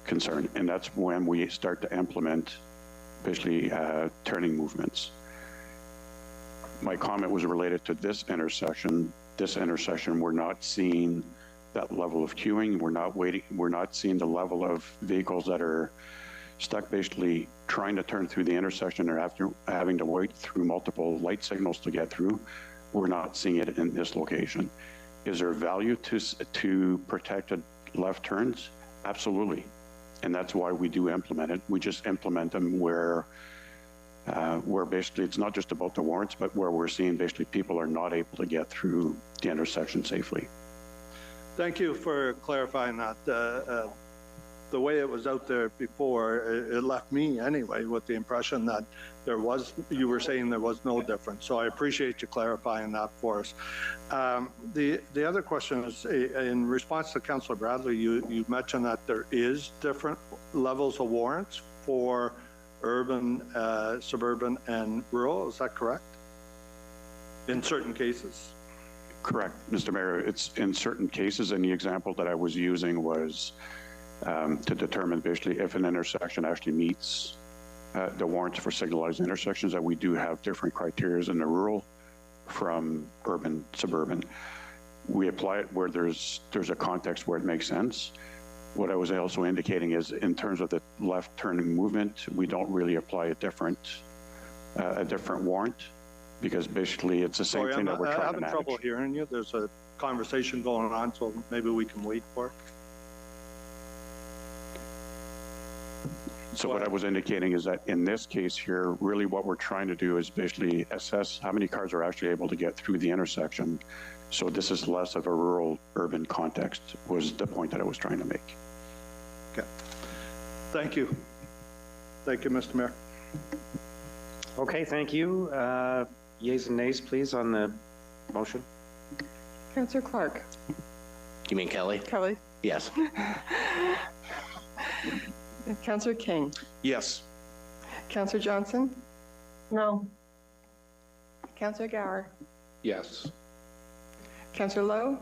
Speaker 18: concern. And that's when we start to implement basically turning movements. My comment was related to this intersection. This intersection, we're not seeing that level of queuing. We're not seeing the level of vehicles that are stuck basically trying to turn through the intersection or after having to wait through multiple light signals to get through. We're not seeing it in this location. Is there value to protected left turns? Absolutely. And that's why we do implement it. We just implement them where basically it's not just about the warrants, but where we're seeing basically people are not able to get through the intersection safely.
Speaker 7: Thank you for clarifying that. The way it was out there before, it left me anyway with the impression that you were saying there was no difference. So I appreciate you clarifying that for us. The other question is, in response to Councillor Bradley, you mentioned that there is different levels of warrants for urban, suburban, and rural. Is that correct? In certain cases?
Speaker 18: Correct, Mr. Mayor. It's in certain cases, and the example that I was using was to determine basically if an intersection actually meets the warrants for signalized intersections, that we do have different criteria in the rural from urban, suburban. We apply it where there's a context where it makes sense. What I was also indicating is in terms of the left turning movement, we don't really apply a different warrant because basically it's the same thing that we're trying to manage.
Speaker 7: I'm having trouble hearing you. There's a conversation going on, so maybe we can wait for it.
Speaker 18: So what I was indicating is that in this case here, really what we're trying to do is basically assess how many cars are actually able to get through the intersection. So this is less of a rural-urban context was the point that I was trying to make.
Speaker 7: Okay. Thank you. Thank you, Mr. Mayor.
Speaker 2: Okay, thank you. Yeas and nays, please, on the motion.
Speaker 5: Councillor Clark.
Speaker 16: You mean Kelly?
Speaker 5: Kelly.
Speaker 16: Yes.
Speaker 5: Councillor King.
Speaker 21: Yes.
Speaker 5: Councillor Johnson.
Speaker 13: No.
Speaker 5: Councillor Gower,
Speaker 21: Yes.
Speaker 5: Councillor Lowe,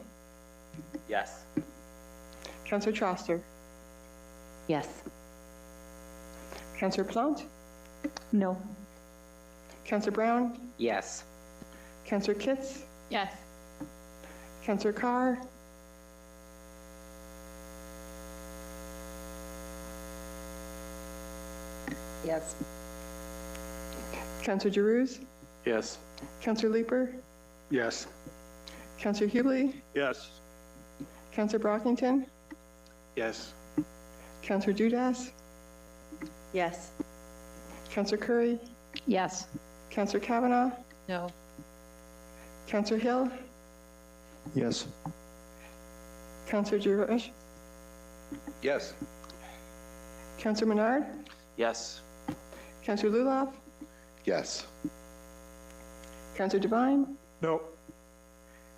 Speaker 20: Yes.
Speaker 5: Councillor Troster,
Speaker 8: Yes.
Speaker 5: Councillor Plante,
Speaker 10: No.
Speaker 5: Councillor Brown,
Speaker 20: Yes.
Speaker 5: Councillor Kitts,
Speaker 14: Yes.
Speaker 5: Councillor Carr,
Speaker 8: Yes.
Speaker 5: Councillor Giroux,
Speaker 21: Yes.
Speaker 5: Councillor Leeper,
Speaker 21: Yes.
Speaker 5: Councillor Hubley,
Speaker 7: Yes.
Speaker 5: Councillor Brockington,
Speaker 1: Yes.
Speaker 5: Councillor Dudas,
Speaker 8: Yes.
Speaker 5: Councillor Curry,
Speaker 6: Yes.
Speaker 5: Councillor Kavanaugh,
Speaker 8: No.
Speaker 5: Councillor Hill,
Speaker 21: Yes.
Speaker 5: Councillor Giroux,
Speaker 21: Yes.
Speaker 5: Councillor Menard,
Speaker 20: Yes.
Speaker 5: Councillor Luloff,
Speaker 19: Yes.
Speaker 5: Councillor Devine,
Speaker 7: No.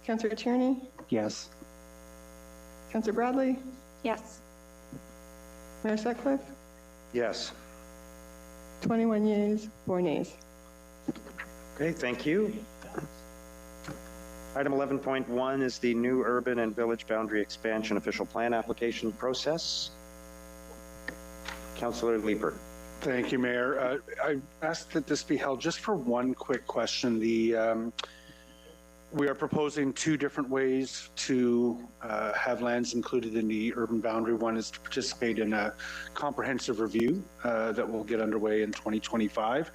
Speaker 5: Councillor Tierney,
Speaker 11: Yes.
Speaker 5: Councillor Bradley,
Speaker 10: Yes.
Speaker 5: Mayor Sutcliffe,
Speaker 2: Yes.
Speaker 5: 21 yeas, 4 nays.
Speaker 2: Okay, thank you. Item 11.1 is the new urban and village boundary expansion official plan application process. Councillor Leeper.
Speaker 21: Thank you, Mayor. I asked that this be held just for one quick question. We are proposing two different ways to have lands included in the urban boundary. One is to participate in a comprehensive review that will get underway in 2025.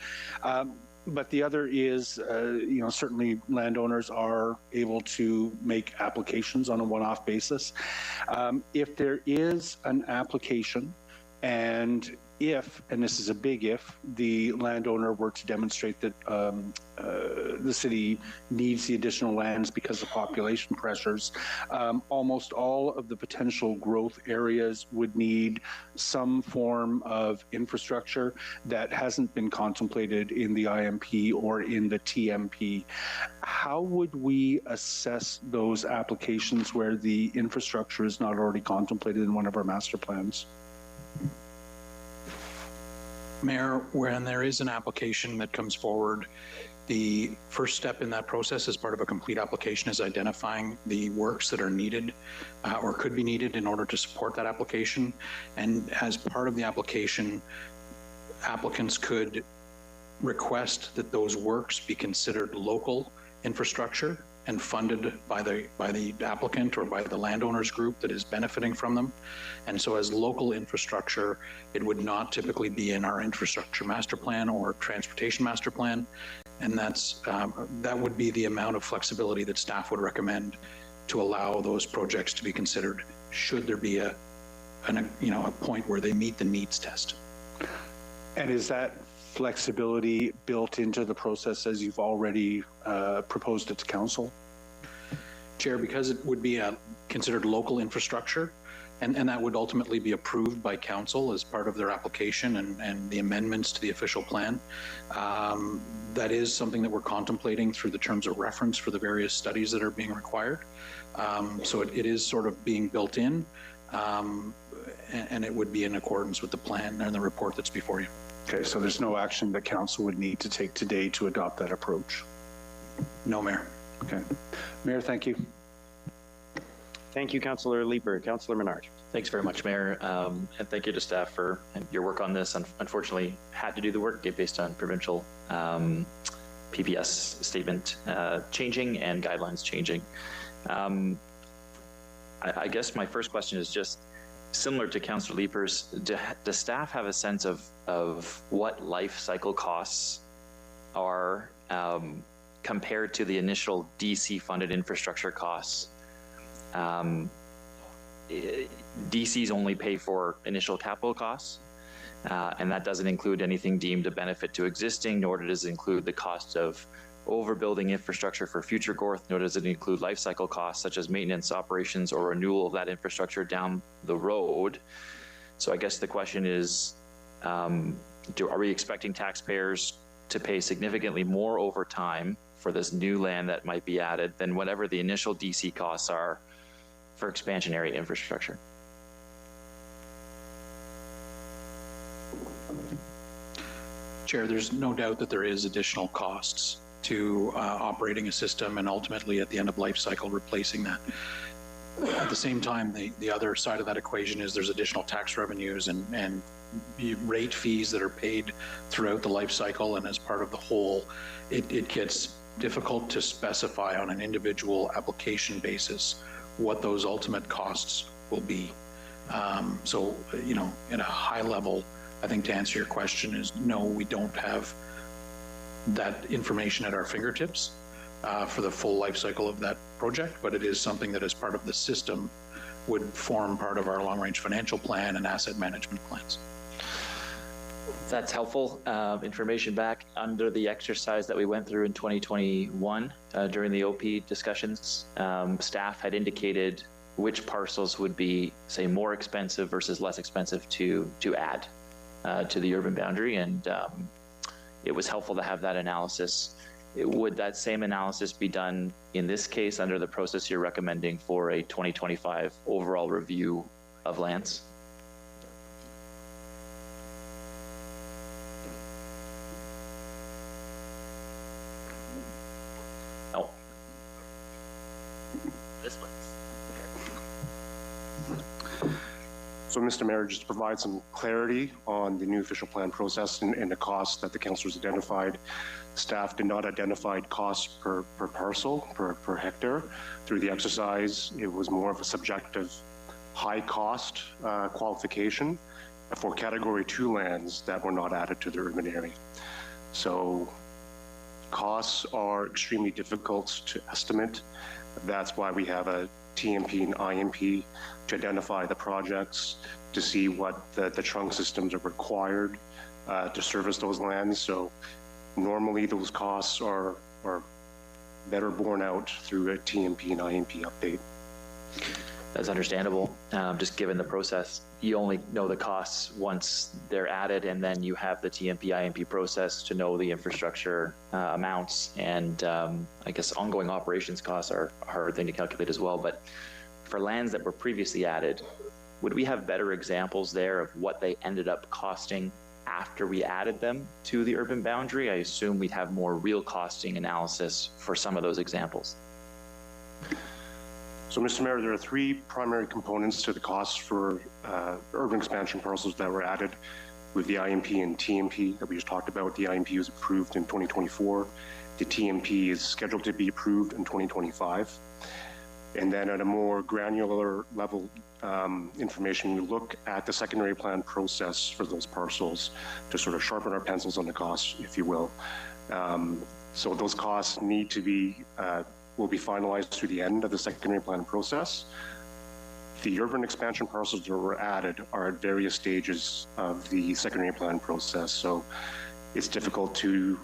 Speaker 21: But the other is, certainly landowners are able to make applications on a one-off basis. If there is an application and this is a big if, the landowner were to demonstrate that the city needs the additional lands because of population pressures, almost all of the potential growth areas would need some form of infrastructure that hasn't been contemplated in the IMP or in the TMP. How would we assess those applications where the infrastructure is not already contemplated in one of our master plans?
Speaker 9: Mayor, when there is an application that comes forward, the first step in that process as part of a complete application is identifying the works that are needed or could be needed in order to support that application. And as part of the application, applicants could request that those works be considered local infrastructure and funded by the applicant or by the landowners group that is benefiting from them. And so as local infrastructure, it would not typically be in our infrastructure master plan or transportation master plan. And that would be the amount of flexibility that staff would recommend to allow those projects to be considered should there be a point where they meet the needs test.
Speaker 21: And is that flexibility built into the process as you've already proposed it to council?
Speaker 9: Chair, because it would be considered local infrastructure, and that would ultimately be approved by council as part of their application and the amendments to the official plan. That is something that we're contemplating through the terms of reference for the various studies that are being required. So it is sort of being built in, and it would be in accordance with the plan and the report that's before you.
Speaker 21: Okay, so there's no action that council would need to take today to adopt that approach?
Speaker 9: No, Mayor.
Speaker 21: Okay. Mayor, thank you.
Speaker 2: Thank you, Councillor Leeper. Councillor Menard.
Speaker 4: Thanks very much, Mayor, and thank you to staff for your work on this. Unfortunately, had to do the work based on provincial PPS statement changing and guidelines changing. I guess my first question is just similar to Councillor Leeper's. Does staff have a sense of what life cycle costs are compared to the initial DC funded infrastructure costs? DCs only pay for initial capital costs, and that doesn't include anything deemed a benefit to existing, nor does it include the cost of overbuilding infrastructure for future growth, nor does it include life cycle costs such as maintenance, operations, or renewal of that infrastructure down the road. So I guess the question is, are we expecting taxpayers to pay significantly more over time for this new land that might be added than whatever the initial DC costs are for expansionary infrastructure?
Speaker 9: Chair, there's no doubt that there is additional costs to operating a system and ultimately at the end of life cycle replacing that. At the same time, the other side of that equation is there's additional tax revenues and rate fees that are paid throughout the life cycle, and as part of the whole, it gets difficult to specify on an individual application basis what those ultimate costs will be. So, you know, at a high level, I think to answer your question is no, we don't have that information at our fingertips for the full life cycle of that project, but it is something that as part of the system would form part of our long-range financial plan and asset management plans.
Speaker 4: That's helpful information back. Under the exercise that we went through in 2021 during the OP discussions, staff had indicated which parcels would be, say, more expensive versus less expensive to add to the urban boundary, and it was helpful to have that analysis. Would that same analysis be done in this case under the process you're recommending for a 2025 overall review of lands? No. This one.
Speaker 12: So, Mr. Mayor, just to provide some clarity on the new official plan process and the costs that the councillors identified, staff did not identify costs per parcel, per hectare. Through the exercise, it was more of a subjective high cost qualification for Category 2 lands that were not added to the urban area. So costs are extremely difficult to estimate. That's why we have a TMP and IMP to identify the projects, to see what the trunk systems are required to service those lands. So normally those costs are better borne out through a TMP and IMP update.
Speaker 4: That's understandable. Just given the process, you only know the costs once they're added, and then you have the TMP IMP process to know the infrastructure amounts, and I guess ongoing operations costs are a hard thing to calculate as well. But for lands that were previously added, would we have better examples there of what they ended up costing after we added them to the urban boundary? I assume we'd have more real costing analysis for some of those examples.
Speaker 12: So, Mr. Mayor, there are three primary components to the costs for urban expansion parcels that were added with the IMP and TMP that we just talked about. The IMP was approved in 2024. The TMP is scheduled to be approved in 2025. And then at a more granular level information, we look at the secondary plan process for those parcels to sort of sharpen our pencils on the costs, if you will. So those costs need to be will be finalized through the end of the secondary plan process. The urban expansion parcels that were added are at various stages of the secondary plan process. So it's difficult to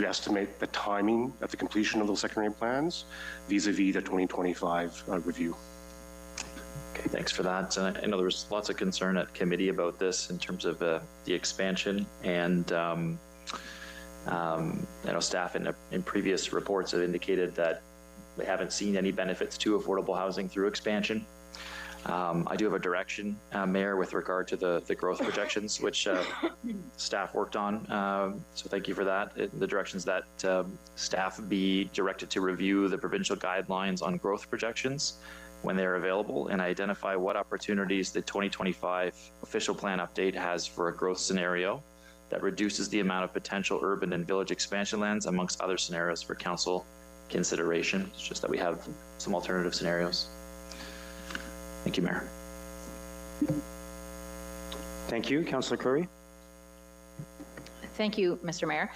Speaker 12: estimate the timing of the completion of those secondary plans vis-a-vis the 2025 review.
Speaker 4: Okay, thanks for that. I know there was lots of concern at committee about this in terms of the expansion, and I know staff in previous reports have indicated that they haven't seen any benefits to affordable housing through expansion. I do have a direction, Mayor, with regard to the growth projections, which staff worked on. So thank you for that. The directions that staff be directed to review the provincial guidelines on growth projections when they're available and identify what opportunities the 2025 official plan update has for a growth scenario that reduces the amount of potential urban and village expansion lands, amongst other scenarios for council consideration. It's just that we have some alternative scenarios. Thank you, Mayor.
Speaker 2: Thank you, Councillor Curry.
Speaker 6: Thank you, Mr. Mayor.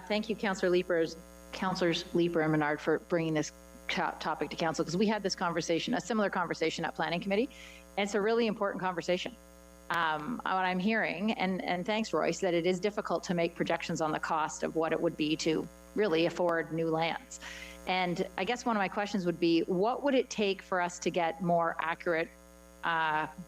Speaker 6: Thank you, Councillors Leeper and Menard, for bringing this topic to council, because we had this conversation, a similar conversation at Planning Committee, and it's a really important conversation. What I'm hearing, and thanks, Royce, that it is difficult to make projections on the cost of what it would be to really afford new lands. And I guess one of my questions would be, what would it take for us to get more accurate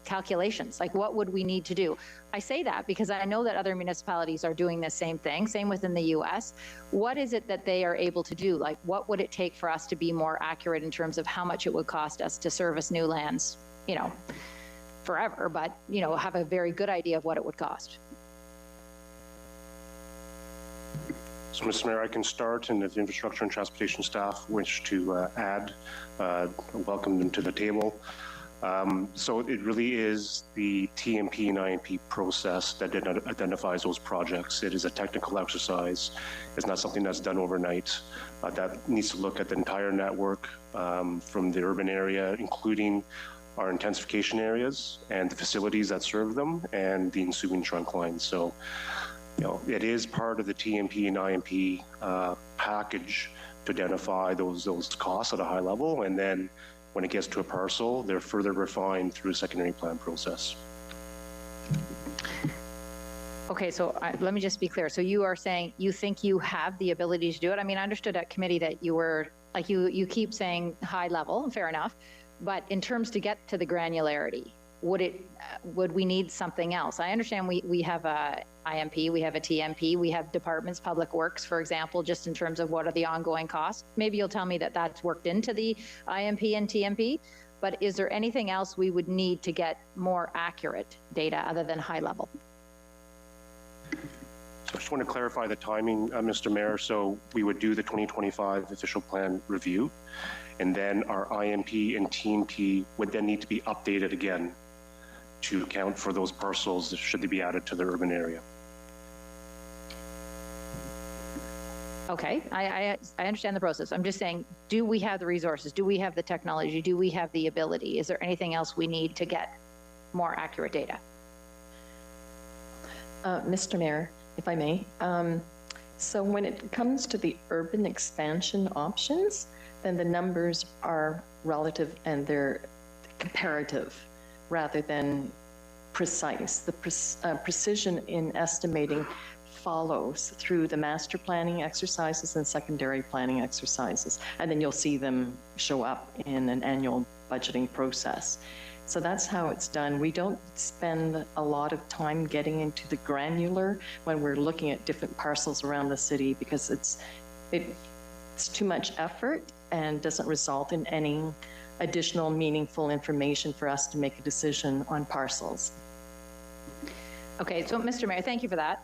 Speaker 6: calculations? Like, what would we need to do? I say that because I know that other municipalities are doing the same thing, same within the US. What is it that they are able to do? Like, what would it take for us to be more accurate in terms of how much it would cost us to service new lands, you know, forever, but, you know, have a very good idea of what it would cost?
Speaker 12: So, Mr. Mayor, I can start, and if the infrastructure and transportation staff wish to add, welcome them to the table. So it really is the TMP and IMP process that identifies those projects. It is a technical exercise. It's not something that's done overnight. That needs to look at the entire network from the urban area, including our intensification areas and the facilities that serve them and the ensuing trunk lines. So, you know, it is part of the TMP and IMP package to identify those costs at a high level, and then when it gets to a parcel, they're further refined through a secondary plan process.
Speaker 6: Okay, so let me just be clear. So you are saying you think you have the ability to do it? I mean, I understood at committee that you were, like, you keep saying high level, fair enough, but in terms to get to the granularity, would we need something else? I understand we have a IMP, we have a TMP, we have departments, public works, for example, just in terms of what are the ongoing costs. Maybe you'll tell me that that's worked into the IMP and TMP, but is there anything else we would need to get more accurate data other than high level?
Speaker 12: So I just want to clarify the timing, Mr. Mayor. So we would do the 2025 official plan review, and then our IMP and TMP would then need to be updated again to account for those parcels should they be added to the urban area.
Speaker 6: Okay, I understand the process. I'm just saying, do we have the resources? Do we have the technology? Do we have the ability? Is there anything else we need to get more accurate data?
Speaker 13: Mr. Mayor, if I may. So when it comes to the urban expansion options, then the numbers are relative and they're comparative rather than precise. The precision in estimating follows through the master planning exercises and secondary planning exercises, and then you'll see them show up in an annual budgeting process. So that's how it's done. We don't spend a lot of time getting into the granular when we're looking at different parcels around the city, because it's too much effort and doesn't result in any additional meaningful information for us to make a decision on parcels.
Speaker 6: Okay, so Mr. Mayor, thank you for that.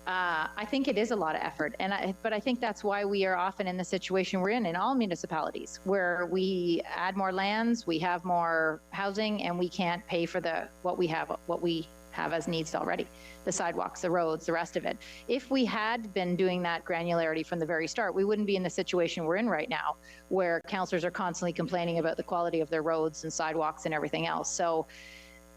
Speaker 6: I think it is a lot of effort, but I think that's why we are often in the situation we're in all municipalities, where we add more lands, we have more housing, and we can't pay for what we have as needs already, the sidewalks, the roads, the rest of it. If we had been doing that granularity from the very start, we wouldn't be in the situation we're in right now, where councillors are constantly complaining about the quality of their roads and sidewalks and everything else. So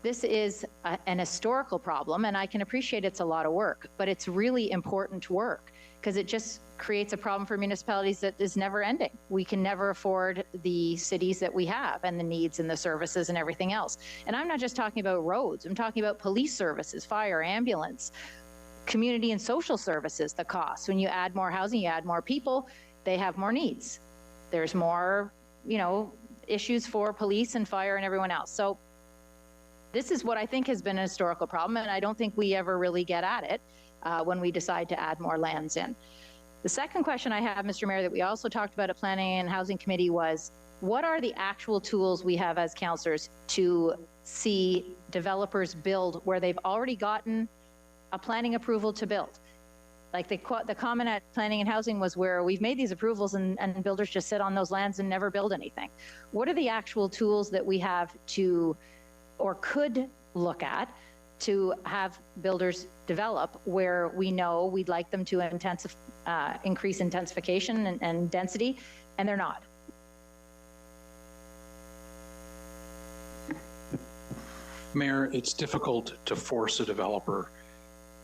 Speaker 6: this is an historical problem, and I can appreciate it's a lot of work, but it's really important work because it just creates a problem for municipalities that is never ending. We can never afford the cities that we have and the needs and the services and everything else. And I'm not just talking about roads, I'm talking about police services, fire, ambulance, community and social services, the costs. When you add more housing, you add more people, they have more needs. There's more, issues for police and fire and everyone else. So this is what I think has been a historical problem, and I don't think we ever really get at it when we decide to add more lands in. The second question I have, Mr. Mayor, that we also talked about at Planning and Housing Committee was, what are the actual tools we have as councillors to see developers build where they've already gotten a planning approval to build? Like the comment at Planning and Housing was where we've made these approvals and builders just sit on those lands and never build anything. What are the actual tools that we have to, or could look at, to have builders develop where we know we'd like them to increase intensification and density, and they're not?
Speaker 9: Mayor, it's difficult to force a developer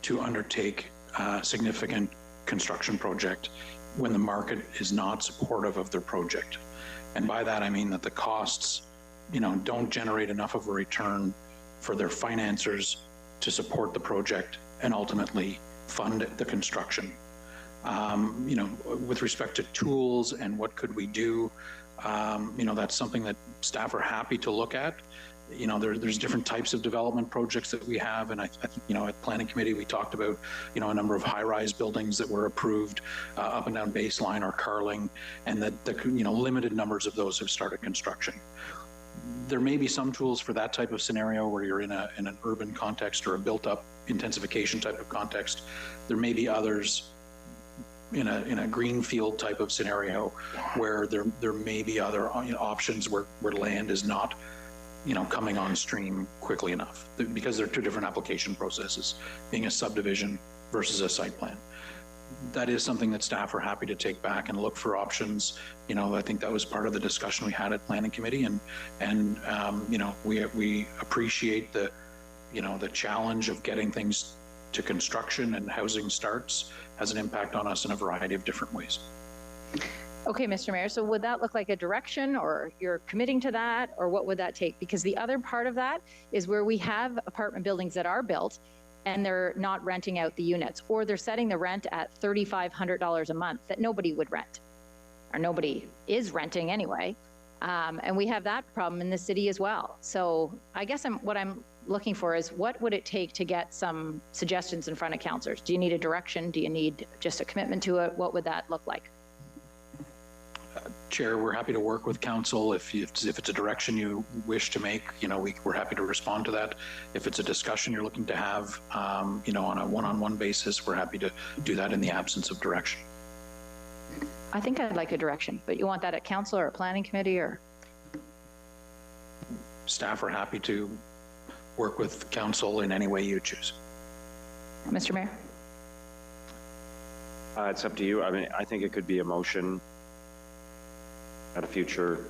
Speaker 9: to undertake a significant construction project when the market is not supportive of their project. And by that, I mean that the costs, don't generate enough of a return for their financiers to support the project and ultimately fund the construction. With respect to tools and what could we do, that's something that staff are happy to look at. There's different types of development projects that we have, and I think, at Planning Committee, we talked about, a number of high-rise buildings that were approved up and down Baseline or Carling, and that limited numbers of those have started construction. There may be some tools for that type of scenario where you're in an urban context or a built-up intensification type of context. There may be others in a greenfield type of scenario where there may be other options where land is not coming on stream quickly enough, because they're two different application processes, being a subdivision versus a site plan. That is something that staff are happy to take back and look for options. I think that was part of the discussion we had at planning committee, and we appreciate the challenge of getting things to construction, and housing starts has an impact on us in a variety of different ways.
Speaker 6: Okay, Mr. Mayor, so would that look like a direction, or you're committing to that, or what would that take? Because the other part of that is where we have apartment buildings that are built and they're not renting out the units, or they're setting the rent at $3,500 a month that nobody would rent, or nobody is renting anyway. And we have that problem in the city as well. So I guess what I'm looking for is, what would it take to get some suggestions in front of councillors? Do you need a direction? Do you need just a commitment to it? What would that look like?
Speaker 9: Chair, we're happy to work with council. If it's a direction you wish to make, we're happy to respond to that. If it's a discussion you're looking to have, on a one-on-one basis, we're happy to do that in the absence of direction.
Speaker 6: I think I'd like a direction, but you want that at council or at planning committee, or?
Speaker 9: Staff are happy to work with council in any way you choose.
Speaker 6: Mr. Mayor?
Speaker 2: It's up to you. I mean, I think it could be a motion at a future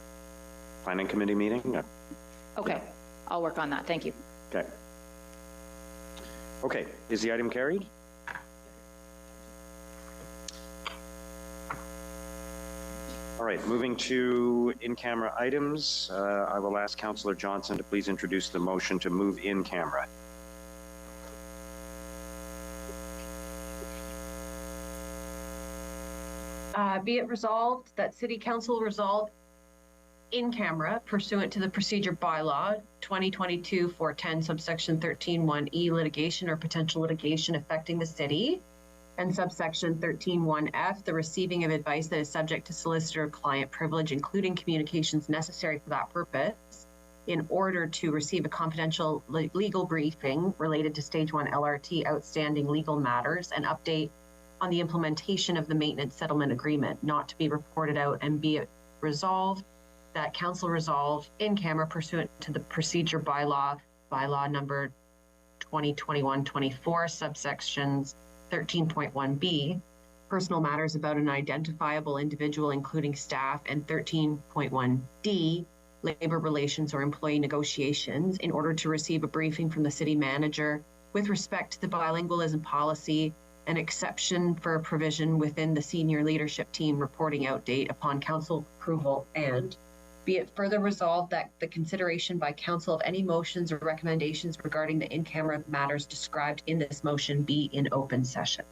Speaker 2: planning committee meeting.
Speaker 6: Okay, I'll work on that. Thank you.
Speaker 2: Okay. Okay, is the item carried? All right, moving to in-camera items. I will ask Councillor Johnson to please introduce the motion to move in camera.
Speaker 15: Be it resolved that City Council resolve in camera pursuant to the procedure bylaw 2022-410 subsection 13(1)(e) litigation or potential litigation affecting the city, and subsection 13(1)(f) the receiving of advice that is subject to solicitor-client privilege, including communications necessary for that purpose, in order to receive a confidential legal briefing related to Stage 1 LRT outstanding legal matters and update on the implementation of the maintenance settlement agreement, not to be reported out, and be it resolved that council resolve in camera pursuant to the procedure bylaw number 2021-24 subsections 13.1b, personal matters about an identifiable individual, including staff, and 13.1d, labor relations or employee negotiations, in order to receive a briefing from the city manager with respect to the bilingualism policy, an exception for a provision within the senior leadership team reporting out date upon council approval, and be it further resolved that the consideration by council of any motions or recommendations regarding the in-camera matters described in this motion be in open session.